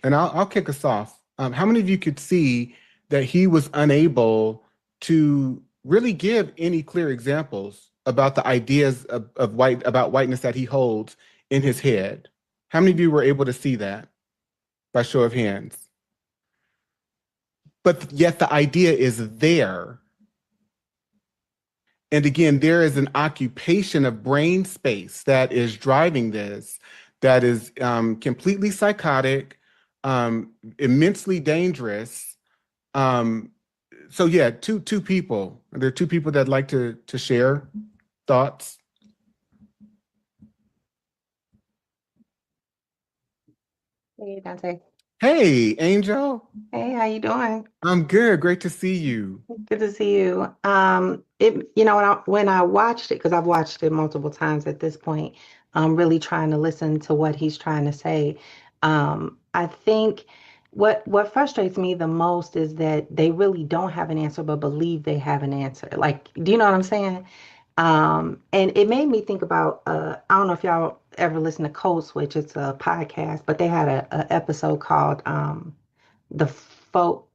[SPEAKER 1] And I'll kick us off. How many of you could see that he was unable to really give any clear examples about the ideas about whiteness that he holds in his head? How many of you were able to see that by show of hands? But yet the idea is there. And again, there is an occupation of brain space that is driving this, that is completely psychotic, immensely dangerous. So yeah, two people. Are there two people that'd like to share thoughts?
[SPEAKER 9] Hey, Dante.
[SPEAKER 1] Hey, Angel.
[SPEAKER 9] Hey, how you doing?
[SPEAKER 1] I'm good. Great to see you.
[SPEAKER 9] Good to see you. When I watched it, because I've watched it multiple times at this point, I'm really trying to listen to what he's trying to say. I think what frustrates me the most is that they really don't have an answer, but believe they have an answer. Like, do you know what I'm saying? And it made me think about, I don't know if y'all ever listen to Code Switch, it's a podcast, but they had a episode called The Folk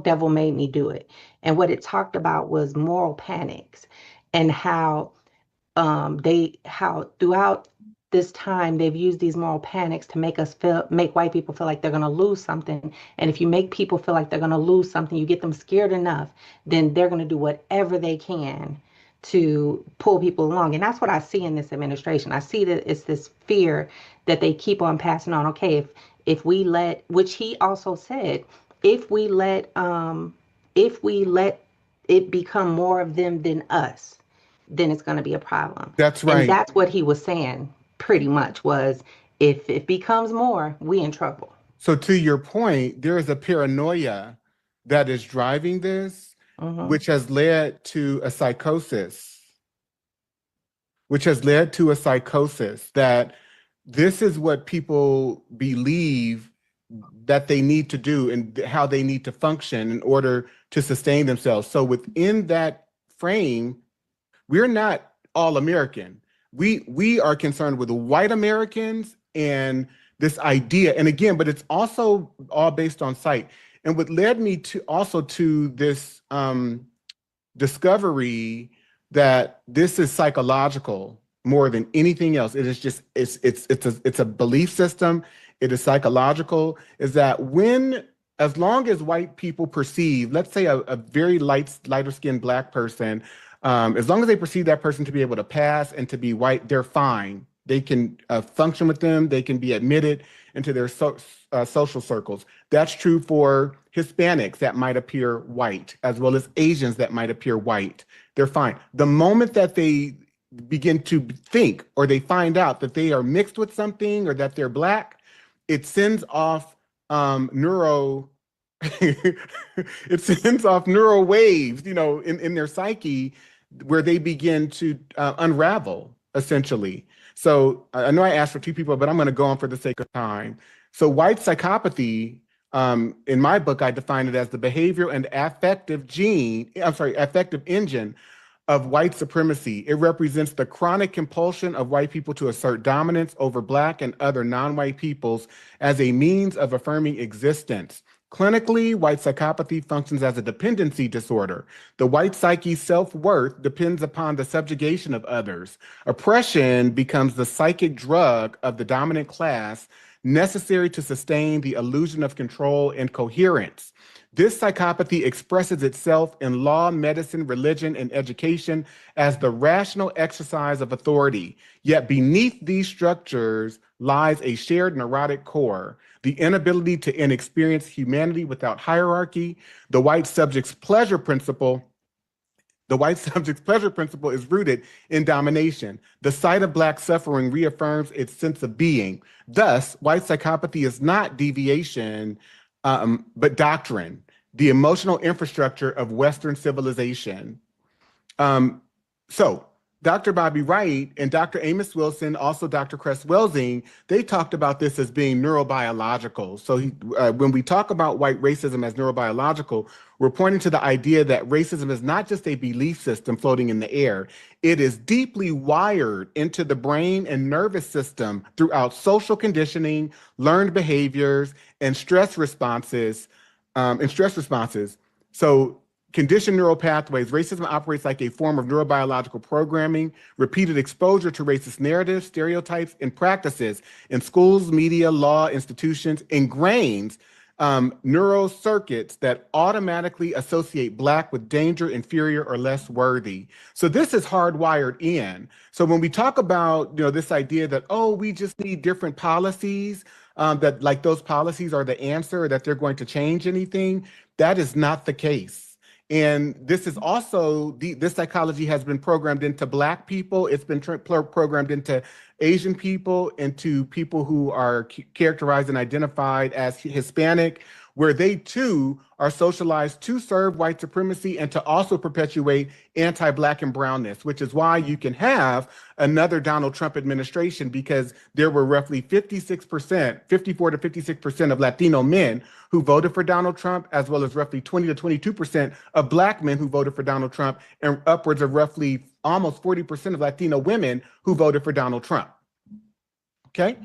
[SPEAKER 9] Devil Made Me Do It. And what it talked about was moral panics and how throughout this time they've used these moral panics to make white people feel like they're going to lose something. And if you make people feel like they're going to lose something, you get them scared enough, then they're going to do whatever they can to pull people along. And that's what I see in this administration. I see that it's this fear that they keep on passing on. Okay, if we let, which he also said, if we let it become more of them than us, then it's going to be a problem.
[SPEAKER 1] That's right.
[SPEAKER 9] And that's what he was saying pretty much, was if it becomes more, we in trouble.
[SPEAKER 1] So to your point, there is a paranoia that is driving this, which has led to a psychosis, that this is what people believe that they need to do and how they need to function in order to sustain themselves. So within that frame, we're not all American. We are concerned with white Americans and this idea. And again, but it's also all based on sight. And what led me to this discovery that this is psychological more than anything else. It is just, it's a belief system. It is psychological, is that as long as white people perceive, let's say a very lighter skinned black person, as long as they perceive that person to be able to pass and to be white, they're fine. They can function with them. They can be admitted into their social circles. That's true for Hispanics that might appear white, as well as Asians that might appear white. They're fine. The moment that they begin to think or they find out that they are mixed with something or that they're Black, it sends off neuro it sends off neural waves, in their psyche where they begin to unravel, essentially. So I know I asked for two people, but I'm going to go on for the sake of time. So white psychopathy, in my book, I define it as the behavioral and affective engine of white supremacy. It represents the chronic compulsion of white people to assert dominance over Black and other non-white peoples as a means of affirming existence. Clinically, white psychopathy functions as a dependency disorder. The white psyche's self-worth depends upon the subjugation of others. Oppression becomes the psychic drug of the dominant class, necessary to sustain the illusion of control and coherence. This psychopathy expresses itself in law, medicine, religion, and education as the rational exercise of authority. Yet beneath these structures lies a shared neurotic core, the inability to experience humanity without hierarchy. The white subject's pleasure principle is rooted in domination. The sight of Black suffering reaffirms its sense of being. Thus, white psychopathy is not deviation, but doctrine, the emotional infrastructure of Western civilization. So Dr. Bobby Wright and Dr. Amos Wilson, also Dr. Cress Welsing, they talked about this as being neurobiological. So when we talk about white racism as neurobiological, we're pointing to the idea that racism is not just a belief system floating in the air. It is deeply wired into the brain and nervous system throughout social conditioning, learned behaviors, and stress responses. So conditioned neural pathways, racism operates like a form of neurobiological programming. Repeated exposure to racist narratives, stereotypes, and practices in schools, media, law, institutions ingrains neural circuits that automatically associate Black with danger, inferior, or less worthy. So this is hardwired in. So when we talk about this idea that, we just need different policies, that like those policies are the answer, or that they're going to change anything, that is not the case. And this is also, this psychology has been programmed into Black people. It's been programmed into Asian people, into people who are characterized and identified as Hispanic, where they too are socialized to serve white supremacy and to also perpetuate anti-Black and brownness, which is why you can have another Donald Trump administration, because there were roughly 54 to 56% of Latino men who voted for Donald Trump, as well as roughly 20 to 22% of Black men who voted for Donald Trump, and upwards of roughly almost 40% of Latino women who voted for Donald Trump. Okay?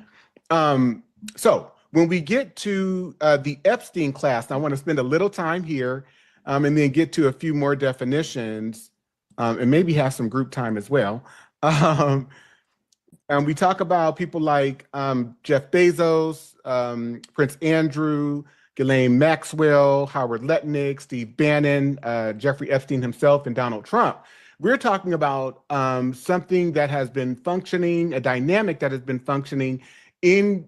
[SPEAKER 1] So when we get to the Epstein class, I want to spend a little time here and then get to a few more definitions and maybe have some group time as well. And we talk about people like Jeff Bezos, Prince Andrew, Ghislaine Maxwell, Howard Lutnick, Steve Bannon, Jeffrey Epstein himself, and Donald Trump. We're talking about something that has been functioning, a dynamic that has been functioning in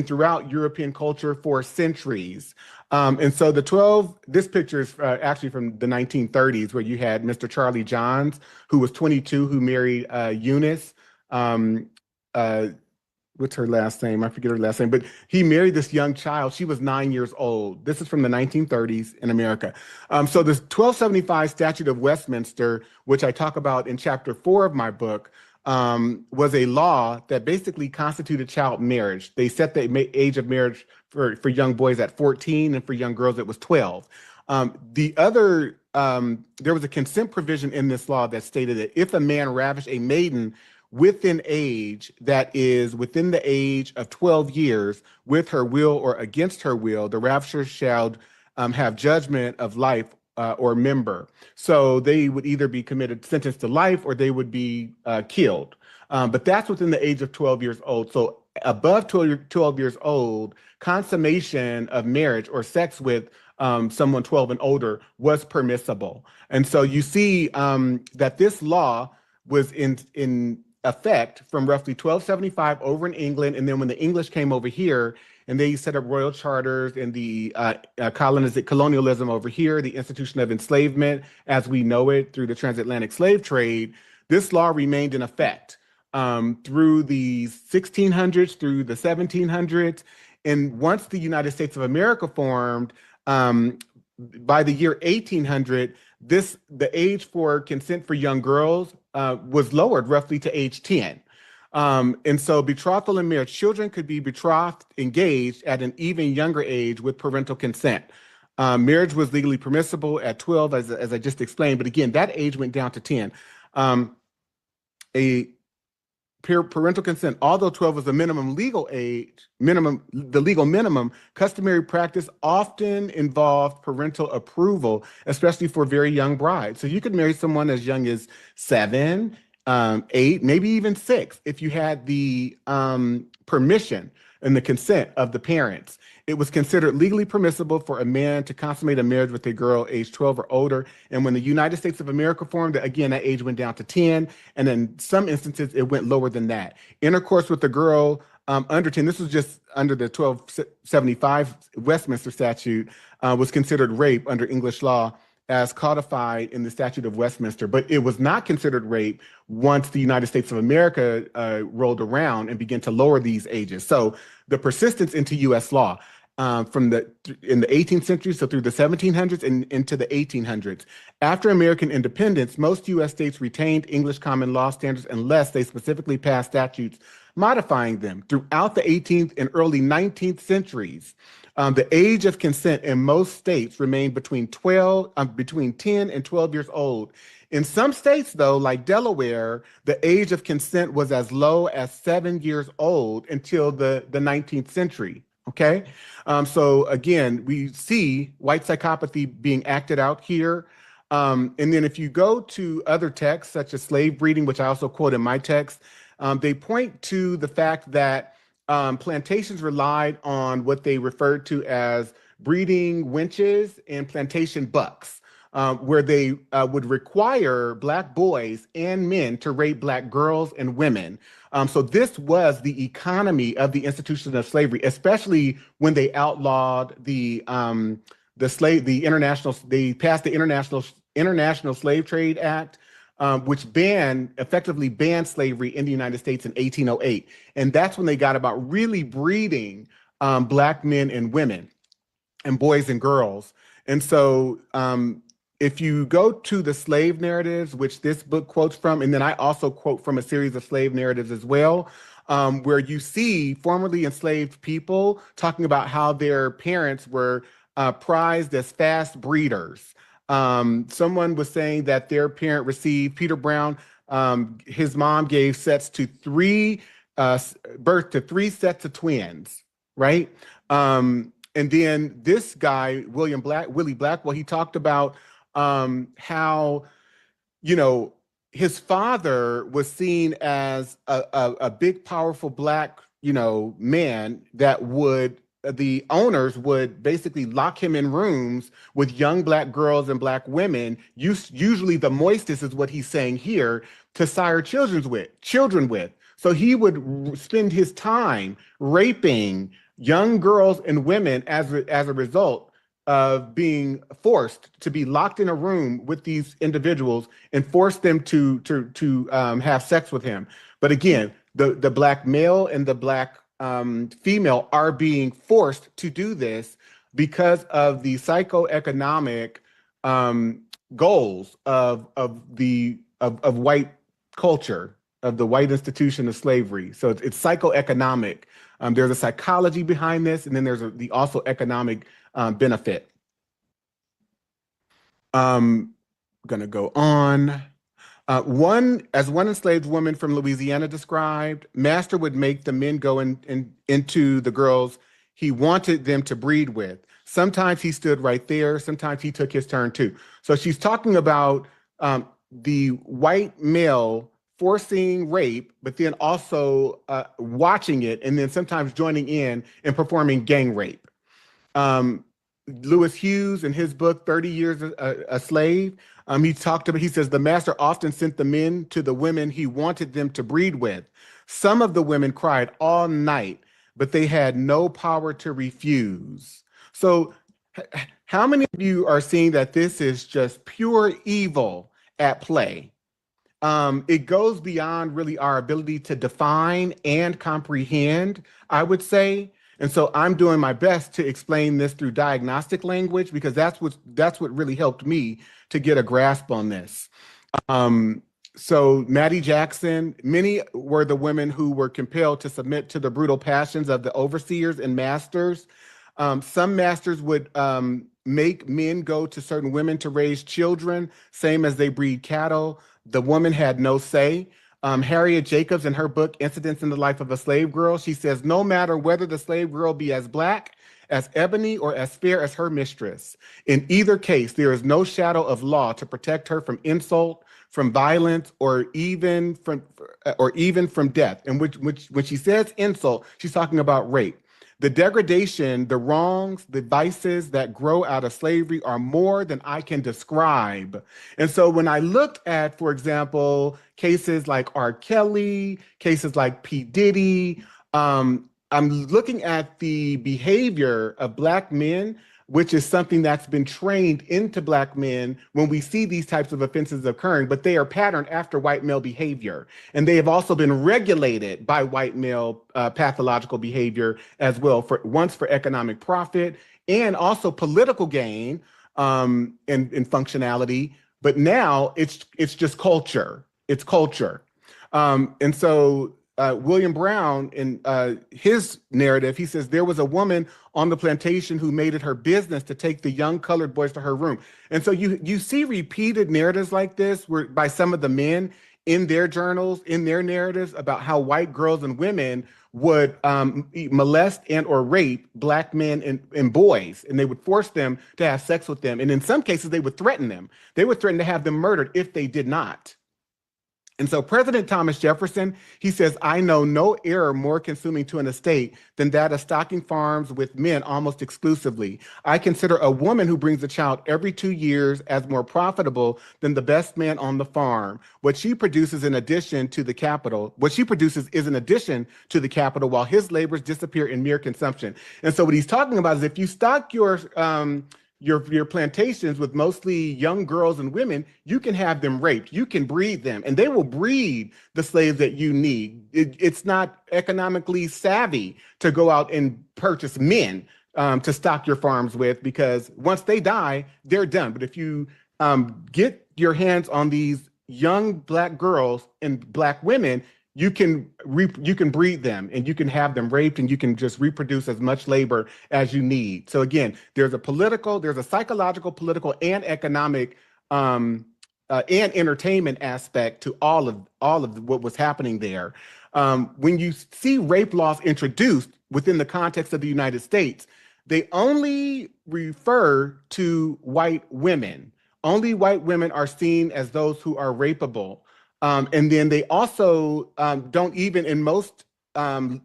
[SPEAKER 1] throughout European culture for centuries. And so this picture is actually from the 1930s, where you had Mr. Charlie Johns, who was 22, who married Eunice. What's her last name? I forget her last name, but he married this young child. She was 9 years old. This is from the 1930s in America. So this 1275 Statute of Westminster, which I talk about in chapter 4 of my book, was a law that basically constituted child marriage. They set the age of marriage for young boys at 14, and for young girls it was 12. There was a consent provision in this law that stated that if a man ravished a maiden within age that is within the age of 12 years with her will or against her will, the ravisher shall have judgment of life or member. So they would either be sentenced to life, or they would be killed. But that's within the age of 12 years old. So above 12 years old, consummation of marriage or sex with someone 12 and older was permissible. And so you see that this law was effect from roughly 1275 over in England. And then when the English came over here and they set up royal charters and the colonialism over here, the institution of enslavement as we know it through the transatlantic slave trade, this law remained in effect through the 1600s, through the 1700s. And once the United States of America formed, by the year 1800, the age for consent for young girls was lowered roughly to age 10. And so betrothal and marriage, children could be betrothed, engaged at an even younger age with parental consent. Marriage was legally permissible at 12, as I just explained, but again, that age went down to 10. Parental consent, although 12 was the minimum legal age, the legal minimum, customary practice often involved parental approval, especially for very young brides. So you could marry someone as young as 7, 8, maybe even 6, if you had the permission and the consent of the parents. It was considered legally permissible for a man to consummate a marriage with a girl aged 12 or older. And when the United States of America formed, again, that age went down to 10. And in some instances, it went lower than that. Intercourse with a girl under 10, this was just under the 1275 Westminster statute, was considered rape under English law as codified in the Statute of Westminster, but it was not considered rape once the United States of America rolled around and began to lower these ages. So the persistence into U.S. law in the 18th century, so through the 1700s and into the 1800s. After American independence, most U.S. states retained English common law standards unless they specifically passed statutes modifying them. Throughout the 18th and early 19th centuries, the age of consent in most states remained between 10 and 12 years old. In some states, though, like Delaware, the age of consent was as low as 7 years old until the 19th century. Okay, so again, we see white psychopathy being acted out here. And then if you go to other texts, such as slave breeding, which I also quote in my text, they point to the fact that plantations relied on what they referred to as breeding wenches and plantation bucks, where they would require Black boys and men to rape Black girls and women. So this was the economy of the institution of slavery, especially when they outlawed they passed the International Slave Trade Act, which effectively banned slavery in the United States in 1808. And that's when they got about really breeding Black men and women and boys and girls. And so if you go to the slave narratives, which this book quotes from, and then I also quote from a series of slave narratives as well, where you see formerly enslaved people talking about how their parents were prized as fast breeders. Someone was saying that their parent received, Peter Brown, his mom gave birth to 3 sets of twins, right? And then this guy, Willie Blackwell, he talked about how, his father was seen as a big, powerful Black, man that the owners would basically lock him in rooms with young Black girls and Black women, usually the moistest is what he's saying here, to sire children with. So he would spend his time raping young girls and women as a result of being forced to be locked in a room with these individuals and force them to have sex with him. But again, the Black male and the Black female are being forced to do this because of the psychoeconomic goals of white culture, of the white institution of slavery. So it's psychoeconomic. There's a psychology behind this, and then there's the also economic benefit. Gonna go on. One enslaved woman from Louisiana described, master would make the men go into the girls he wanted them to breed with. Sometimes he stood right there. Sometimes he took his turn too. So she's talking about the white male forcing rape, but then also watching it and then sometimes joining in and performing gang rape. Lewis Hughes, in his book, 30 Years a Slave, he talked about, he says, the master often sent the men to the women he wanted them to breed with. Some of the women cried all night, but they had no power to refuse. So how many of you are seeing that this is just pure evil at play? It goes beyond really our ability to define and comprehend, I would say. And so I'm doing my best to explain this through diagnostic language, because that's what really helped me to get a grasp on this. So Maddie Jackson, many were the women who were compelled to submit to the brutal passions of the overseers and masters. Some masters would make men go to certain women to raise children, same as they breed cattle. The woman had no say. Harriet Jacobs, in her book, Incidents in the Life of a Slave Girl, she says, no matter whether the slave girl be as black, as ebony, or as fair as her mistress, in either case, there is no shadow of law to protect her from insult, from violence, or even from death. And when she says insult, she's talking about rape. The degradation, the wrongs, the vices that grow out of slavery are more than I can describe. And so when I looked at, for example, cases like R. Kelly, cases like P. Diddy, I'm looking at the behavior of Black men, which is something that's been trained into Black men when we see these types of offenses occurring, but they are patterned after white male behavior. And they have also been regulated by white male pathological behavior as well, once for economic profit and also political gain and functionality. But now it's just culture. It's culture. And so William Brown, in his narrative, he says, there was a woman on the plantation who made it her business to take the young colored boys to her room. And so you see repeated narratives like this by some of the men in their journals, in their narratives, about how white girls and women would molest and or rape Black men and boys, and they would force them to have sex with them. And in some cases, they would threaten them. They would threaten to have them murdered if they did not. And so President Thomas Jefferson, he says, I know no error more consuming to an estate than that of stocking farms with men almost exclusively. I consider a woman who brings a child every 2 years as more profitable than the best man on the farm. What she produces is in addition to the capital, while his labors disappear in mere consumption. And so what he's talking about is if you stock your plantations with mostly young girls and women, you can have them raped. You can breed them, and they will breed the slaves that you need. It's not economically savvy to go out and purchase men to stock your farms with, because once they die, they're done. But if you get your hands on these young Black girls and Black women, you can breed them, and you can have them raped, and you can just reproduce as much labor as you need. So again, there's a psychological, political, and economic and entertainment aspect to all of what was happening there. When you see rape laws introduced within the context of the United States, they only refer to white women. Only white women are seen as those who are rapeable. And then they also don't even, in most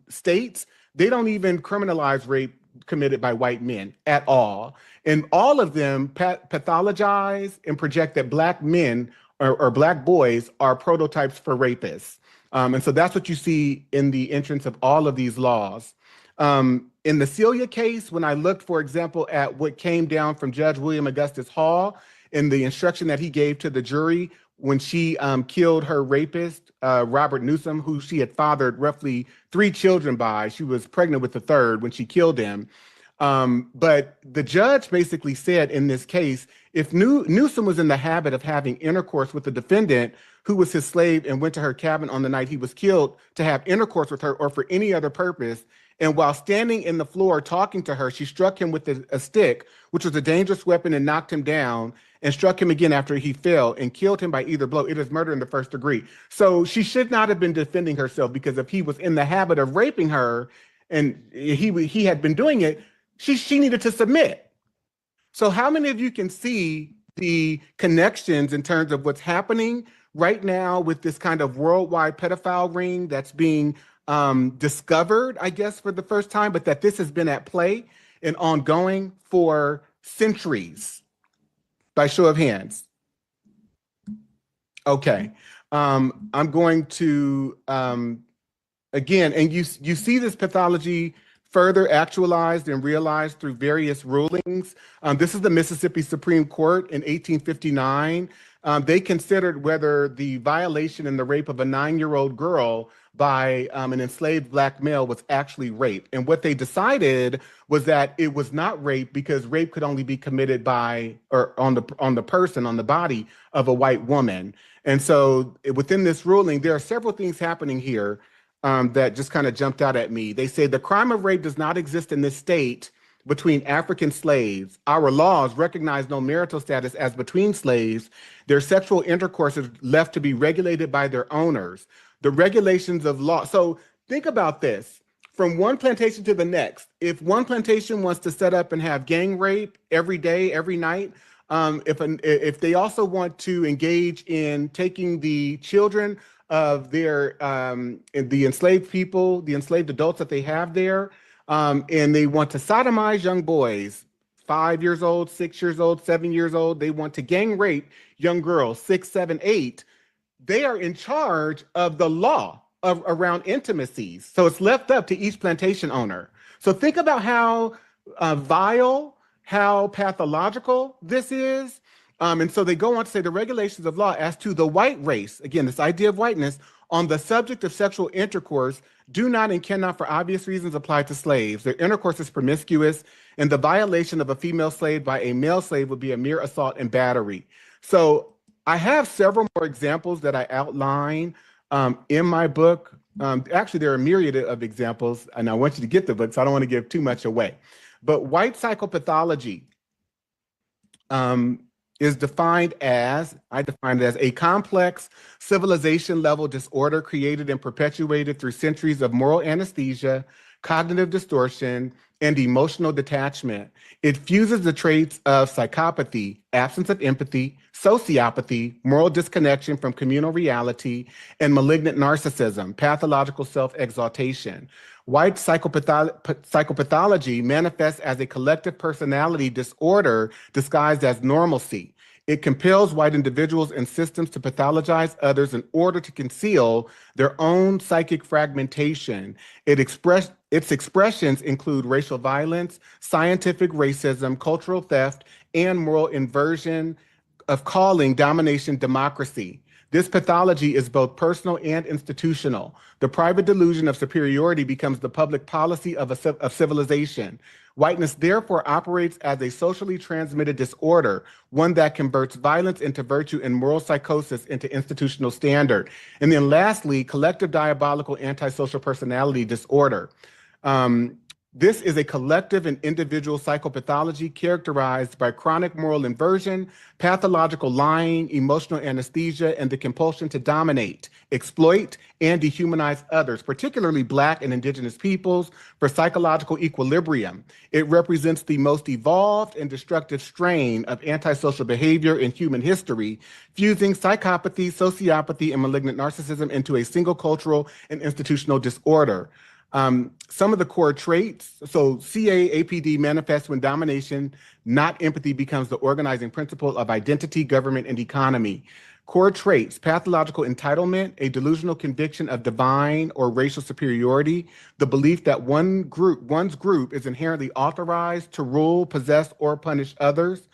[SPEAKER 1] states, they don't even criminalize rape committed by white men at all. And all of them pathologize and project that Black men or Black boys are prototypes for rapists. And so that's what you see in the entrance of all of these laws. In the Celia case, when I looked, for example, at what came down from Judge William Augustus Hall in the instruction that he gave to the jury when she killed her rapist, Robert Newsom, who she had fathered roughly 3 children by. She was pregnant with the third when she killed him. But the judge basically said in this case, if Newsom was in the habit of having intercourse with the defendant who was his slave and went to her cabin on the night he was killed to have intercourse with her or for any other purpose, and while standing in the floor talking to her, she struck him with a stick, which was a dangerous weapon, and knocked him down, and struck him again after he fell and killed him by either blow. It is murder in the first degree. So she should not have been defending herself, because if he was in the habit of raping her and he had been doing it, she needed to submit. So how many of you can see the connections in terms of what's happening right now with this kind of worldwide pedophile ring that's being discovered, I guess, for the first time, but that this has been at play and ongoing for centuries? By show of hands. Okay. I'm going to, again, and you see this pathology further actualized and realized through various rulings. This is the Mississippi Supreme Court in 1859. They considered whether the violation and the rape of a 9-year-old girl by an enslaved black male was actually rape. And what they decided was that it was not rape because rape could only be committed by or on the person, on the body of a white woman. And so within this ruling, there are several things happening here that just kind of jumped out at me. They say the crime of rape does not exist in this state between African slaves. Our laws recognize no marital status as between slaves. Their sexual intercourse is left to be regulated by their owners. The regulations of law. So think about this. From one plantation to the next, if one plantation wants to set up and have gang rape every day, every night, if they also want to engage in taking the children of their the enslaved people, the enslaved adults that they have there, and they want to sodomize young boys, 5 years old, 6 years old, 7 years old. They want to gang rape young girls, 6, 7, 8. They are in charge of the law around intimacies. So it's left up to each plantation owner. So think about how vile, how pathological this is. And so they go on to say the regulations of law as to the white race, again, this idea of whiteness, on the subject of sexual intercourse do not and cannot for obvious reasons apply to slaves. Their intercourse is promiscuous, and the violation of a female slave by a male slave would be a mere assault and battery. So I have several more examples that I outline in my book. Actually, there are a myriad of examples, and I want you to get the book, so I don't want to give too much away. But white psychopathology is defined as, I define it as a complex civilization-level disorder created and perpetuated through centuries of moral anesthesia, cognitive distortion, and emotional detachment. It fuses the traits of psychopathy, absence of empathy, sociopathy, moral disconnection from communal reality, and malignant narcissism, pathological self-exaltation. White psychopathology manifests as a collective personality disorder disguised as normalcy. It compels white individuals and systems to pathologize others in order to conceal their own psychic fragmentation. Its expressions include racial violence, scientific racism, cultural theft, and moral inversion of calling domination democracy. This pathology is both personal and institutional. The private delusion of superiority becomes the public policy of civilization. Whiteness therefore operates as a socially transmitted disorder, one that converts violence into virtue and moral psychosis into institutional standard. And then lastly, collective diabolical antisocial personality disorder. This is a collective and individual psychopathology characterized by chronic moral inversion, pathological lying, emotional anesthesia, and the compulsion to dominate, exploit, and dehumanize others, particularly Black and Indigenous peoples, for psychological equilibrium. It represents the most evolved and destructive strain of antisocial behavior in human history, fusing psychopathy, sociopathy, and malignant narcissism into a single cultural and institutional disorder. Some of the core traits, so CAAPD manifests when domination, not empathy, becomes the organizing principle of identity, government, and economy. Core traits: pathological entitlement, a delusional conviction of divine or racial superiority, the belief that one's group is inherently authorized to rule, possess, or punish others.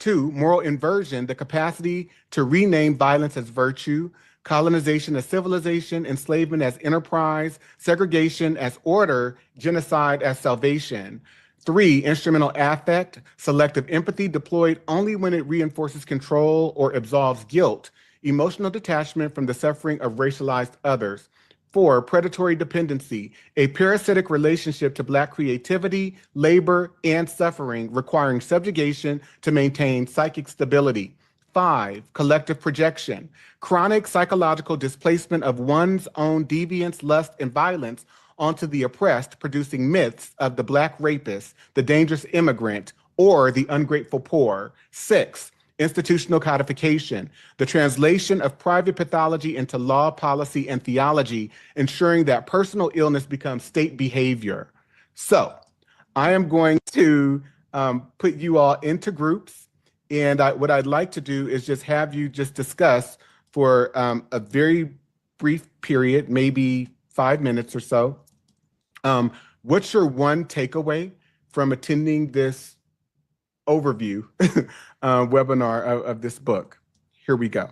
[SPEAKER 1] 2, moral inversion, the capacity to rename violence as virtue, colonization as civilization, enslavement as enterprise, segregation as order, genocide as salvation. 3, instrumental affect, selective empathy deployed only when it reinforces control or absolves guilt, emotional detachment from the suffering of racialized others. 4, predatory dependency, a parasitic relationship to Black creativity, labor, and suffering, requiring subjugation to maintain psychic stability. 5, collective projection, chronic psychological displacement of one's own deviance, lust, and violence onto the oppressed, producing myths of the Black rapist, the dangerous immigrant, or the ungrateful poor. 6, institutional codification, the translation of private pathology into law, policy, and theology, ensuring that personal illness becomes state behavior. So I am going to put you all into groups. And what I'd like to do is just have you just discuss for a very brief period, maybe 5 minutes or so. What's your one takeaway from attending this overview webinar of this book? Here we go.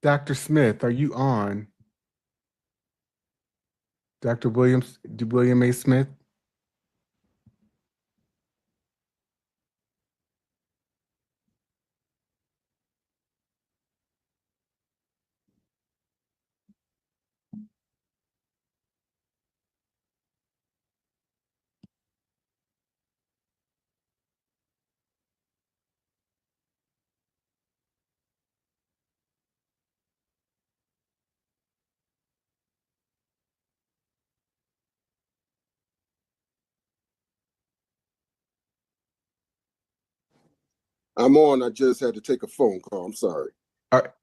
[SPEAKER 1] Dr. Smith, are you on? Dr. William A. Smith?
[SPEAKER 10] I'm on. I just had to take a phone call. I'm sorry.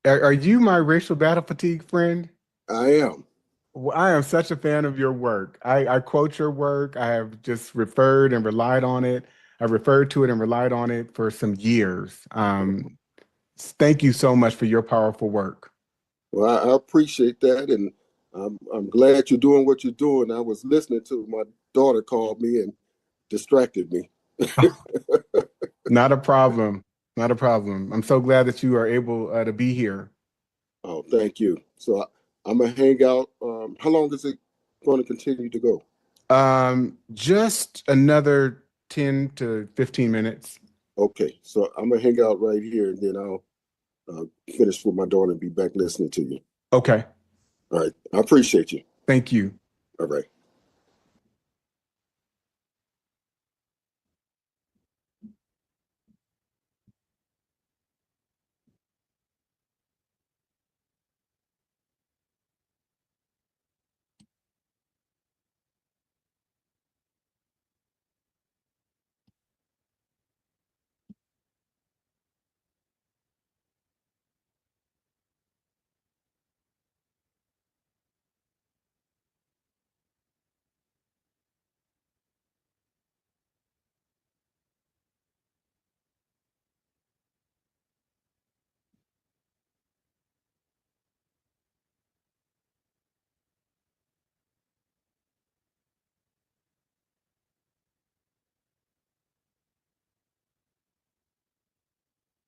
[SPEAKER 1] Are you my racial battle fatigue friend?
[SPEAKER 10] I am.
[SPEAKER 1] Well, I am such a fan of your work. I quote your work. I have just referred and relied on it. I referred to it and relied on it for some years. Thank you so much for your powerful work.
[SPEAKER 10] Well, I appreciate that, and I'm glad you're doing what you're doing. I was listening to my daughter called me and distracted me.
[SPEAKER 1] Not a problem. Not a problem. I'm so glad that you are able to be here.
[SPEAKER 10] Oh, thank you. So I'm gonna hang out. How long is it going to continue to go?
[SPEAKER 1] Just another 10 to 15 minutes.
[SPEAKER 10] Okay, so I'm gonna hang out right here, and then I'll finish with my daughter and be back listening to you.
[SPEAKER 1] Okay.
[SPEAKER 10] All right. I appreciate you.
[SPEAKER 1] Thank you.
[SPEAKER 10] All right.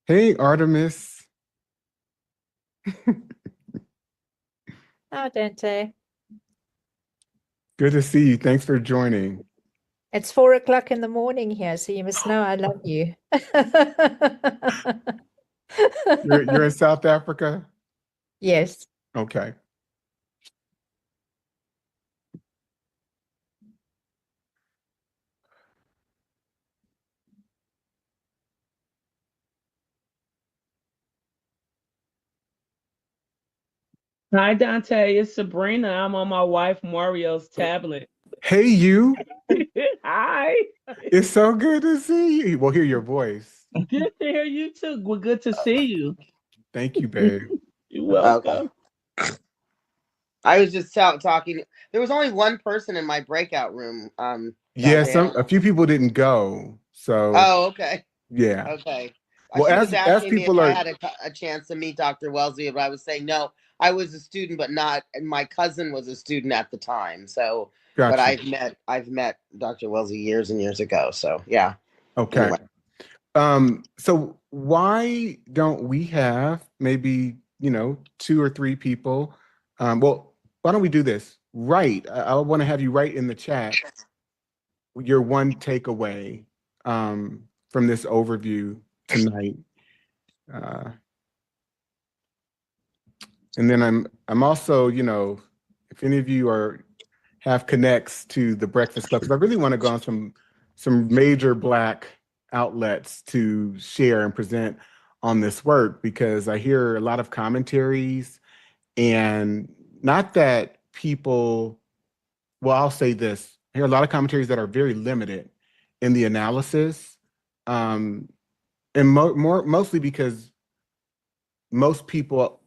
[SPEAKER 1] Hey, Artemis.
[SPEAKER 11] Oh, Dante.
[SPEAKER 1] Good to see you. Thanks for joining.
[SPEAKER 11] It's 4 o'clock in the morning here, so you must know I love you.
[SPEAKER 1] You're in South Africa?
[SPEAKER 11] Yes.
[SPEAKER 1] Okay.
[SPEAKER 12] Hi, Dante. It's Sabrina. I'm on my wife Mario's tablet.
[SPEAKER 1] Hey, you.
[SPEAKER 12] Hi.
[SPEAKER 1] It's so good to see you. We'll hear your voice.
[SPEAKER 12] Good to hear you too. Well, good to see you.
[SPEAKER 1] Thank you, babe.
[SPEAKER 12] You're welcome.
[SPEAKER 13] Okay. I was just talking. There was only one person in my breakout room.
[SPEAKER 1] Yeah,
[SPEAKER 13] Dante.
[SPEAKER 1] a few people didn't go. So
[SPEAKER 13] Oh, okay.
[SPEAKER 1] yeah.
[SPEAKER 13] Okay.
[SPEAKER 1] Well,
[SPEAKER 13] She was
[SPEAKER 1] as
[SPEAKER 13] asking me if
[SPEAKER 1] people
[SPEAKER 13] I
[SPEAKER 1] are
[SPEAKER 13] had a chance to meet Dr. Wellesley, but I was saying no. I was a student, but not. And my cousin was a student at the time. So, but
[SPEAKER 1] got you.
[SPEAKER 13] I've met Dr. Wellesley years and years ago. So yeah.
[SPEAKER 1] Okay.
[SPEAKER 13] Anyway.
[SPEAKER 1] So why don't we have maybe, 2 or 3 people? Well, why don't we do this? I want to have you write in the chat your one takeaway from this overview tonight. And then I'm also, if any of you have connects to the Breakfast Club, because I really want to go on some major Black outlets to share and present on this work, because I hear a lot of commentaries, and not that people, well, I'll say this, I hear a lot of commentaries that are very limited in the analysis, and mostly because most people,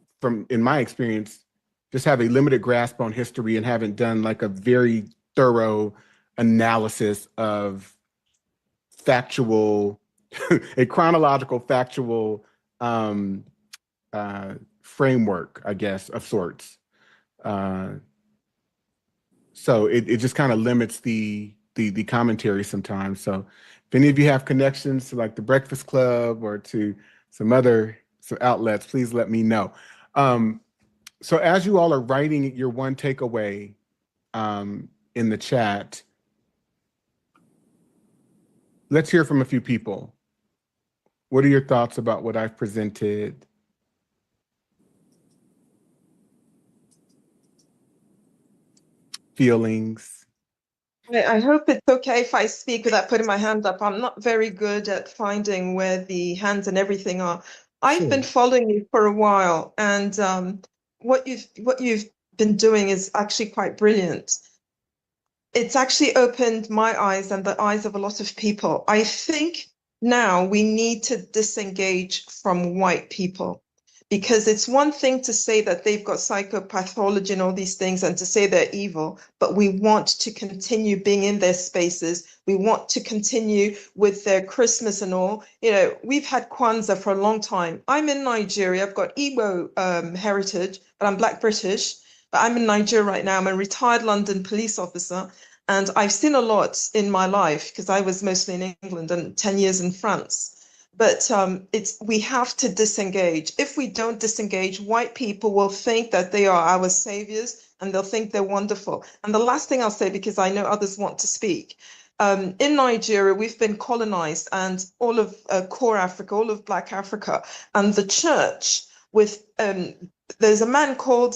[SPEAKER 1] in my experience, just have a limited grasp on history and haven't done like a very thorough analysis of factual, a chronological factual framework, I guess, of sorts. So it just kind of limits the commentary sometimes. So if any of you have connections to like the Breakfast Club or to some outlets, please let me know. So as you all are writing your one takeaway in the chat, let's hear from a few people. What are your thoughts about what I've presented? Feelings?
[SPEAKER 14] I hope it's okay if I speak without putting my hand up. I'm not very good at finding where the hands and everything are. I've been following you for a while, and what you've been doing is actually quite brilliant. It's actually opened my eyes and the eyes of a lot of people. I think now we need to disengage from white people, because it's one thing to say that they've got psychopathology and all these things and to say they're evil, but we want to continue being in their spaces. We want to continue with their Christmas and all. We've had Kwanzaa for a long time. I'm in Nigeria. I've got Igbo heritage, but I'm Black British. But I'm in Nigeria right now. I'm a retired London police officer. And I've seen a lot in my life because I was mostly in England and 10 years in France. But we have to disengage. If we don't disengage, white people will think that they are our saviors and they'll think they're wonderful. And the last thing I'll say, because I know others want to speak, in Nigeria, we've been colonized, and all of core Africa, all of Black Africa, and the church with there's a man called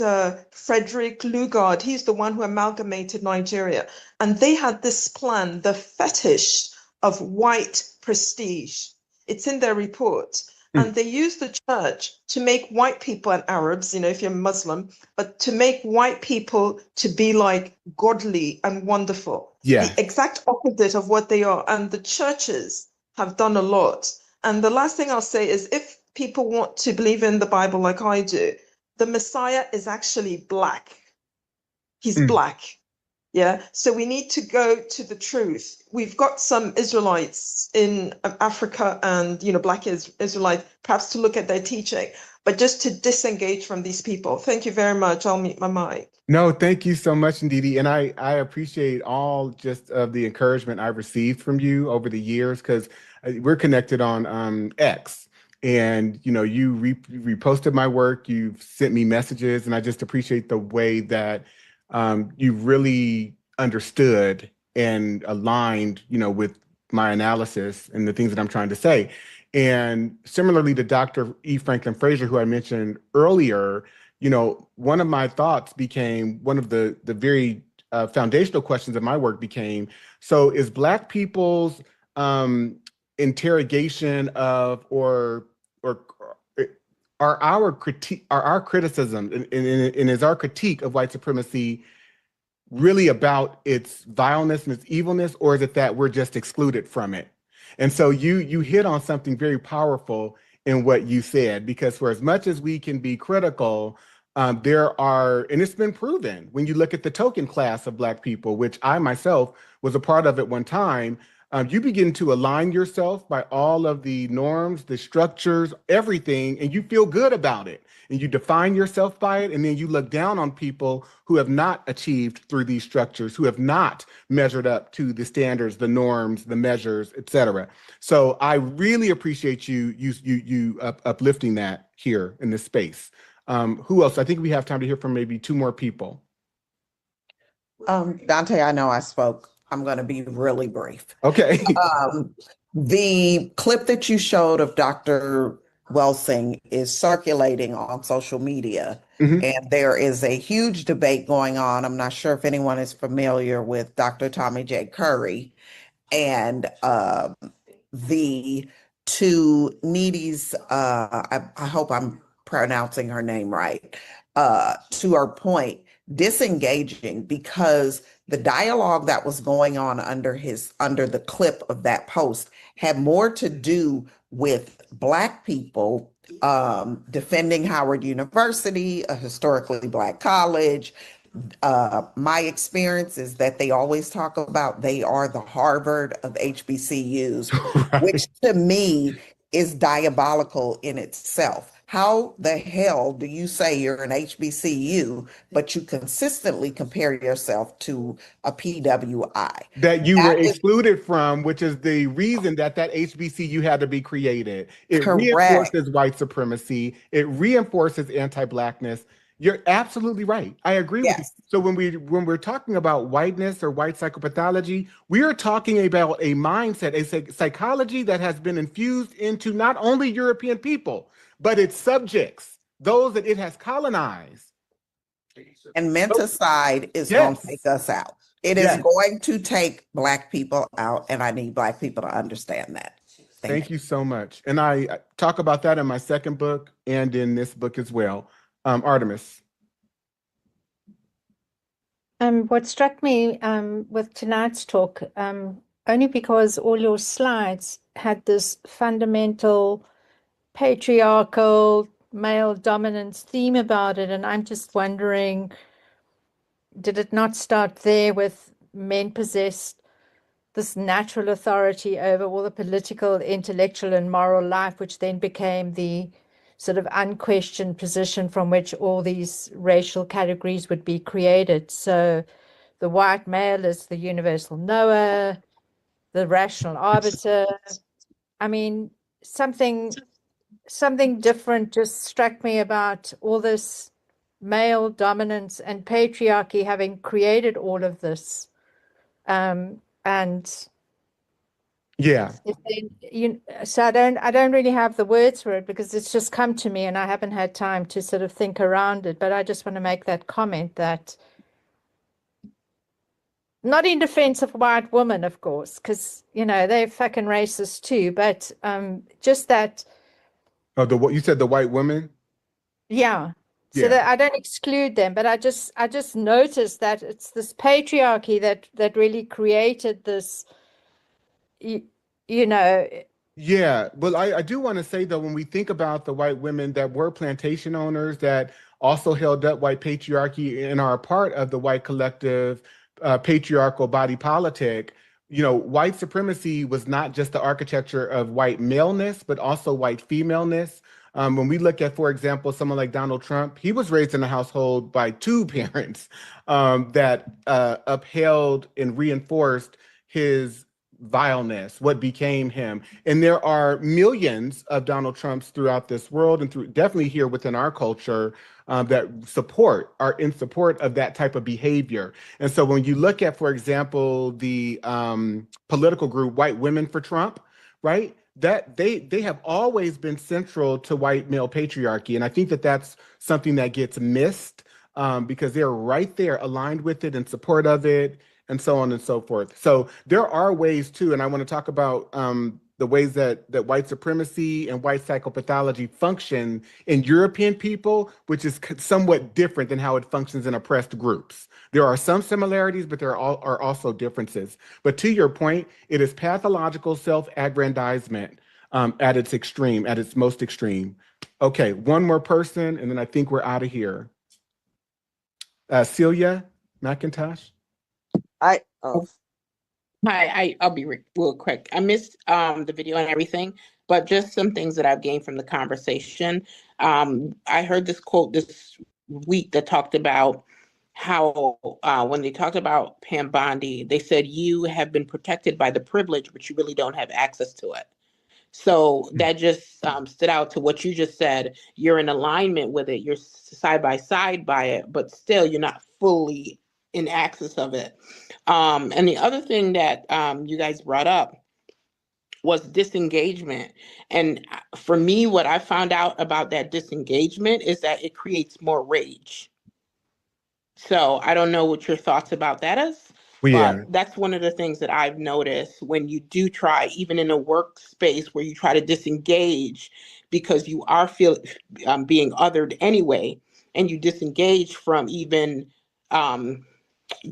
[SPEAKER 14] Frederick Lugard. He's the one who amalgamated Nigeria. And they had this plan, the fetish of white prestige. It's in their report. And they used the church to make white people, and Arabs, if you're Muslim, but to make white people to be like godly and wonderful.
[SPEAKER 1] Yeah.
[SPEAKER 14] The exact opposite of what they are. And the churches have done a lot. And the last thing I'll say is, if people want to believe in the Bible like I do, the Messiah is actually Black. He's Black. Yeah. So we need to go to the truth. We've got some Israelites in Africa and, Black Israelites, perhaps to look at their teaching, but just to disengage from these people. Thank you very much. I'll mute my mic.
[SPEAKER 1] No, thank you so much, Ndidi. And I appreciate all just of the encouragement I've received from you over the years, because we're connected on X. And you reposted my work, you've sent me messages, and I just appreciate the way that you really understood and aligned, with my analysis and the things that I'm trying to say. And similarly to Dr. E. Franklin Frazier, who I mentioned earlier, one of my thoughts became one of the very foundational questions of my work became, so is Black people's interrogation of or are our criticism and is our critique of white supremacy really about its vileness and its evilness, or is it that we're just excluded from it? And so you hit on something very powerful in what you said, because for as much as we can be critical, there are, and it's been proven when you look at the token class of Black people, which I myself was a part of at one time, you begin to align yourself by all of the norms, the structures, everything, and you feel good about it. And you define yourself by it, and then you look down on people who have not achieved through these structures, who have not measured up to the standards, the norms, the measures, et cetera. So I really appreciate you uplifting that here in this space. Who else? I think we have time to hear from maybe two more people.
[SPEAKER 2] Dante, I know I spoke. I'm going to be really brief.
[SPEAKER 1] Okay.
[SPEAKER 2] The clip that you showed of Dr. Welsing is circulating on social media, and there is a huge debate going on. I'm not sure if anyone is familiar with Dr. Tommy J. Curry and the two Needies, I hope I'm pronouncing her name right, to her point, disengaging, because the dialogue that was going on under the clip of that post had more to do with Black people defending Howard University, a historically Black college. My experience is that they always talk about they are the Harvard of HBCUs, right, which to me is diabolical in itself. How the hell do you say you're an HBCU, but you consistently compare yourself to a PWI?
[SPEAKER 1] That you were excluded from, which is the reason that HBCU had to be created. It reinforces white supremacy. It reinforces anti-Blackness. You're absolutely right. I agree with you. So when we're talking about whiteness or white psychopathology, we are talking about a mindset, a psychology that has been infused into not only European people, but its subjects, those that it has colonized.
[SPEAKER 2] And menticide is going to take us out. It is going to take Black people out, and I need Black people to understand that.
[SPEAKER 1] Thank you so much. And I talk about that in my second book and in this book as well. Artemis.
[SPEAKER 11] What struck me with tonight's talk, only because all your slides had this fundamental patriarchal male dominance theme about it, and I'm just wondering, did it not start there with men possessed this natural authority over all the political, intellectual, and moral life, which then became the sort of unquestioned position from which all these racial categories would be created? So the white male is the universal knower, the rational arbiter. I mean, something different just struck me about all this male dominance and patriarchy having created all of this. And so I don't really have the words for it, because it's just come to me and I haven't had time to sort of think around it. But I just want to make that comment, that not in defense of white women, of course, because they're fucking racist too, but just that.
[SPEAKER 1] Oh, you said the white women?
[SPEAKER 11] Yeah. So that I don't exclude them, but I just noticed that it's this patriarchy that really created this,
[SPEAKER 1] Yeah, well, I do want to say, though, when we think about the white women that were plantation owners that also held up white patriarchy and are a part of the white collective patriarchal body politic, white supremacy was not just the architecture of white maleness, but also white femaleness. When we look at, for example, someone like Donald Trump, he was raised in a household by two parents that upheld and reinforced his vileness, what became him. And there are millions of Donald Trumps throughout this world and definitely here within our culture that are in support of that type of behavior. And so when you look at, for example, the political group White Women for Trump, right? That they have always been central to white male patriarchy. And I think that that's something that gets missed because they're right there aligned with it, in support of it, and so on and so forth. So there are ways too, and I want to talk about the ways that white supremacy and white psychopathology function in European people, which is somewhat different than how it functions in oppressed groups. There are some similarities, but there are also differences. But to your point, it is pathological self-aggrandizement at its extreme, at its most extreme. Okay, one more person, and then I think we're out of here. Celia McIntosh.
[SPEAKER 15] Hi, I'll be real quick. I missed the video and everything, but just some things that I've gained from the conversation. I heard this quote this week that talked about how when they talked about Pam Bondi, they said you have been protected by the privilege, but you really don't have access to it. So that just stood out to what you just said. You're in alignment with it. You're side by side by it, but still you're not fully in access of it. And the other thing that you guys brought up was disengagement. And for me, what I found out about that disengagement is that it creates more rage. So I don't know what your thoughts about that is. But that's one of the things that I've noticed when you do try, even in a workspace where you try to disengage because you are being othered anyway, and you disengage from even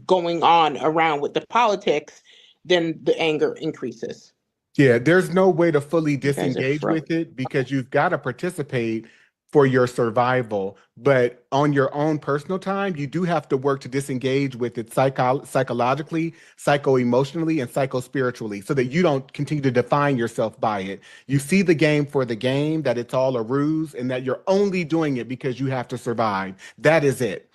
[SPEAKER 15] going on around with the politics, then the anger increases.
[SPEAKER 1] Yeah, there's no way to fully disengage with it because you've got to participate for your survival. But on your own personal time, you do have to work to disengage with it psychologically, psycho-emotionally, and psycho-spiritually so that you don't continue to define yourself by it. You see the game for the game, that it's all a ruse, and that you're only doing it because you have to survive. That is it.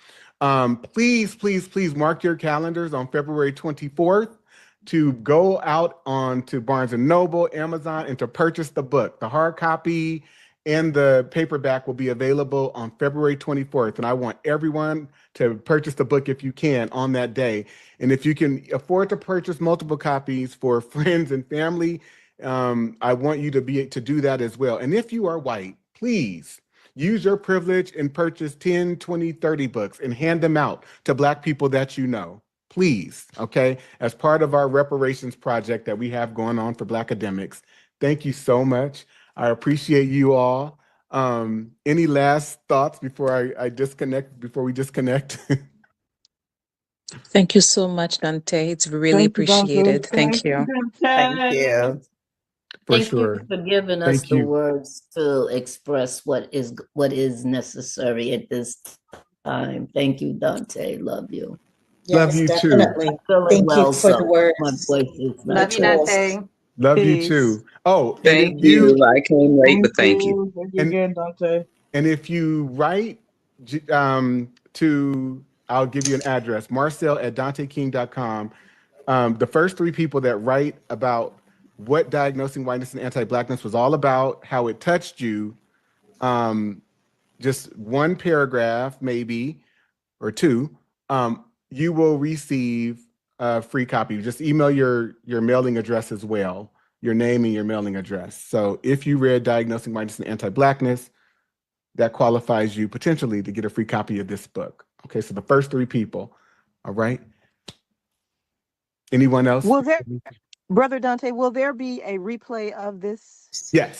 [SPEAKER 1] Please, please, please mark your calendars on February 24th to go out on to Barnes & Noble, Amazon, and to purchase the book. The hard copy and the paperback will be available on February 24th. And I want everyone to purchase the book if you can on that day. And if you can afford to purchase multiple copies for friends and family, I want you to do that as well. And if you are white, please use your privilege and purchase 10, 20, 30 books and hand them out to Black people that you know. Please, okay? As part of our reparations project that we have going on for Black academics. Thank you so much. I appreciate you all. Any last thoughts before I disconnect, before we disconnect?
[SPEAKER 16] Thank you so much, Dante. It's really appreciated. Thank you.
[SPEAKER 2] Thank you.
[SPEAKER 1] Thank
[SPEAKER 17] you for giving us the words to express what is necessary at this time. Thank you, Dante. Love you.
[SPEAKER 1] Love you
[SPEAKER 18] definitely.
[SPEAKER 1] too.
[SPEAKER 18] Thank you for the words.
[SPEAKER 17] My voice is not
[SPEAKER 18] Love you, Dante.
[SPEAKER 1] Love you too. Oh,
[SPEAKER 19] thank you. I came late, but thank you.
[SPEAKER 12] Thank you again, Dante.
[SPEAKER 1] And if you write I'll give you an address, marcel@danteking.com. The first 3 people that write about what diagnosing whiteness and anti-Blackness was all about, how it touched you, just one paragraph maybe, or 2, you will receive a free copy. Just email your mailing address as well, your name and your mailing address. So if you read Diagnosing Whiteness and Anti-Blackness, that qualifies you potentially to get a free copy of this book. Okay, so the first 3 people, all right? Anyone else?
[SPEAKER 20] Will there, Brother Dante, will there be a replay of this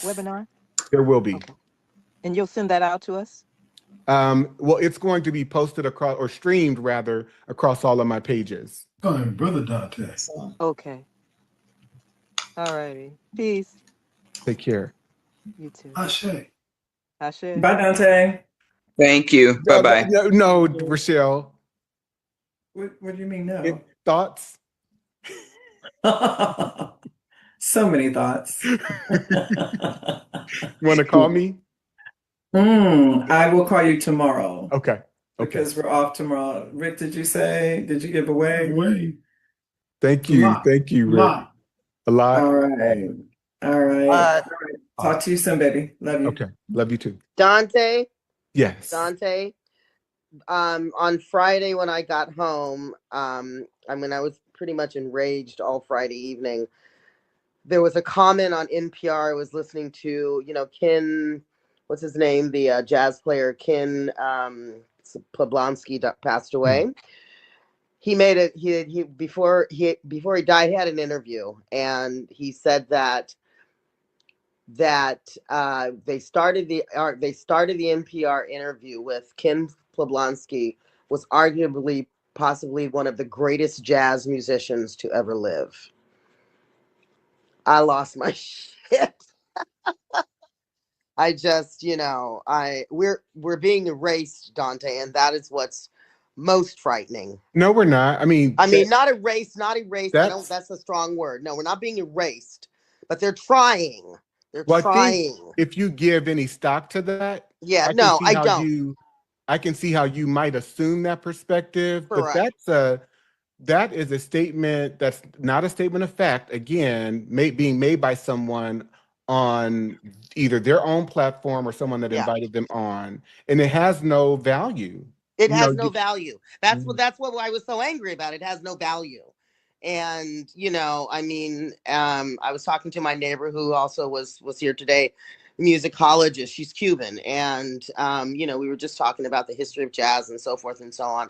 [SPEAKER 20] webinar?
[SPEAKER 1] There will be.
[SPEAKER 20] Okay. And you'll send that out to us?
[SPEAKER 1] Well, it's going to be posted across, or streamed rather, across all of my pages.
[SPEAKER 21] Oh, Brother Dante.
[SPEAKER 20] Okay. All righty. Peace.
[SPEAKER 1] Take care.
[SPEAKER 20] You too.
[SPEAKER 21] Ashe.
[SPEAKER 20] Ashe.
[SPEAKER 12] Bye, Dante.
[SPEAKER 19] Thank you. Bye-bye.
[SPEAKER 1] No, Rochelle.
[SPEAKER 12] What do you mean no?
[SPEAKER 1] Thoughts?
[SPEAKER 12] So many thoughts.
[SPEAKER 1] Want to call me?
[SPEAKER 12] I will call you tomorrow.
[SPEAKER 1] Okay.
[SPEAKER 12] Because we're off tomorrow. Rick, did you give away?
[SPEAKER 1] Thank you. Thank you, Rick. a lot.
[SPEAKER 18] All right. All right.
[SPEAKER 13] Uh,
[SPEAKER 18] Talk to you soon, baby. Love you.
[SPEAKER 1] Okay. Love you too.
[SPEAKER 13] Dante,
[SPEAKER 1] Yes.
[SPEAKER 13] on Friday when I got home, I mean, I was pretty much enraged all Friday evening. There was a comment on NPR I was listening to, Ken, what's his name? The jazz player, Ken Poblonsky passed away. He made it, he before he died, he had an interview, and he said that they started the NPR interview with Ken Poblonsky was arguably possibly one of the greatest jazz musicians to ever live. I lost my shit. I just, we're being erased, Dante, and that is what's most frightening.
[SPEAKER 1] No, we're not. I mean,
[SPEAKER 13] not erased. That's a strong word. No, we're not being erased, but they're trying. They're trying.
[SPEAKER 1] I think if you give any stock to that,
[SPEAKER 13] Yeah,
[SPEAKER 1] I
[SPEAKER 13] don't.
[SPEAKER 1] I can see how you might assume that perspective,
[SPEAKER 13] Correct.
[SPEAKER 1] but that is a statement that's not a statement of fact. Again, being made by someone on either their own platform or someone that invited them on, and it has no value.
[SPEAKER 13] It has no value. That's what I was so angry about. It has no value. And, I was talking to my neighbor who also was here today, musicologist. She's Cuban. And, we were just talking about the history of jazz and so forth and so on.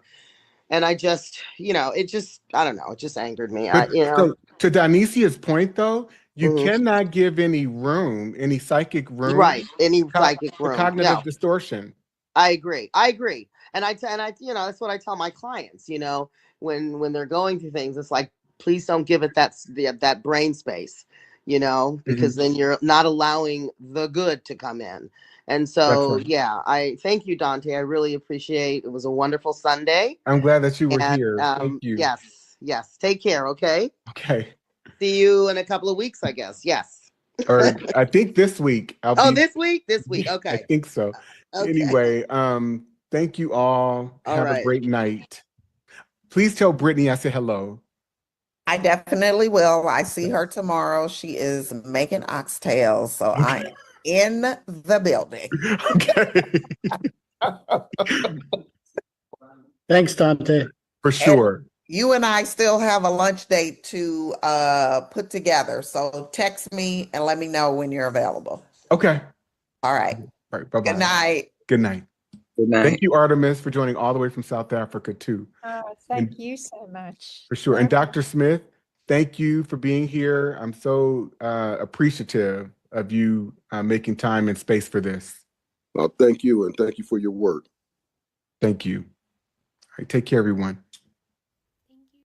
[SPEAKER 13] And I just, I don't know, it just angered me.
[SPEAKER 1] So to Dinesia's point, though, you cannot give any psychic room.
[SPEAKER 13] Right. Any psychic room.
[SPEAKER 1] To cognitive distortion.
[SPEAKER 13] I agree. And I, that's what I tell my clients, when they're going through things, it's like, please don't give it that brain space, because then you're not allowing the good to come in. And so, I thank you, Dante. I really appreciate it. Was a wonderful Sunday.
[SPEAKER 1] I'm glad that you were here. Thank you.
[SPEAKER 13] Yes. Take care. Okay.
[SPEAKER 1] Okay.
[SPEAKER 13] See you in a couple of weeks, I guess. Yes.
[SPEAKER 1] Or I think this week.
[SPEAKER 13] This week? Okay.
[SPEAKER 1] I think so.
[SPEAKER 13] Okay.
[SPEAKER 1] Anyway, thank you all. Have a great night. Please tell Brittany I said hello.
[SPEAKER 2] I definitely will. I see her tomorrow. She is making oxtails, so I am in the building.
[SPEAKER 1] Okay.
[SPEAKER 21] Thanks, Dante.
[SPEAKER 1] For sure.
[SPEAKER 2] And you and I still have a lunch date to put together. So text me and let me know when you're available.
[SPEAKER 1] Okay.
[SPEAKER 2] All right.
[SPEAKER 1] All right. Bye-bye.
[SPEAKER 2] Good night.
[SPEAKER 1] Good night.
[SPEAKER 19] Good night.
[SPEAKER 1] Thank you, Artemis, for joining all the way from South Africa, too.
[SPEAKER 11] Thank you so much.
[SPEAKER 1] For sure. And Dr. Smith, thank you for being here. I'm so appreciative of you making time and space for this.
[SPEAKER 10] Well, thank you, and thank you for your work.
[SPEAKER 1] Thank you. All right. Take care, everyone.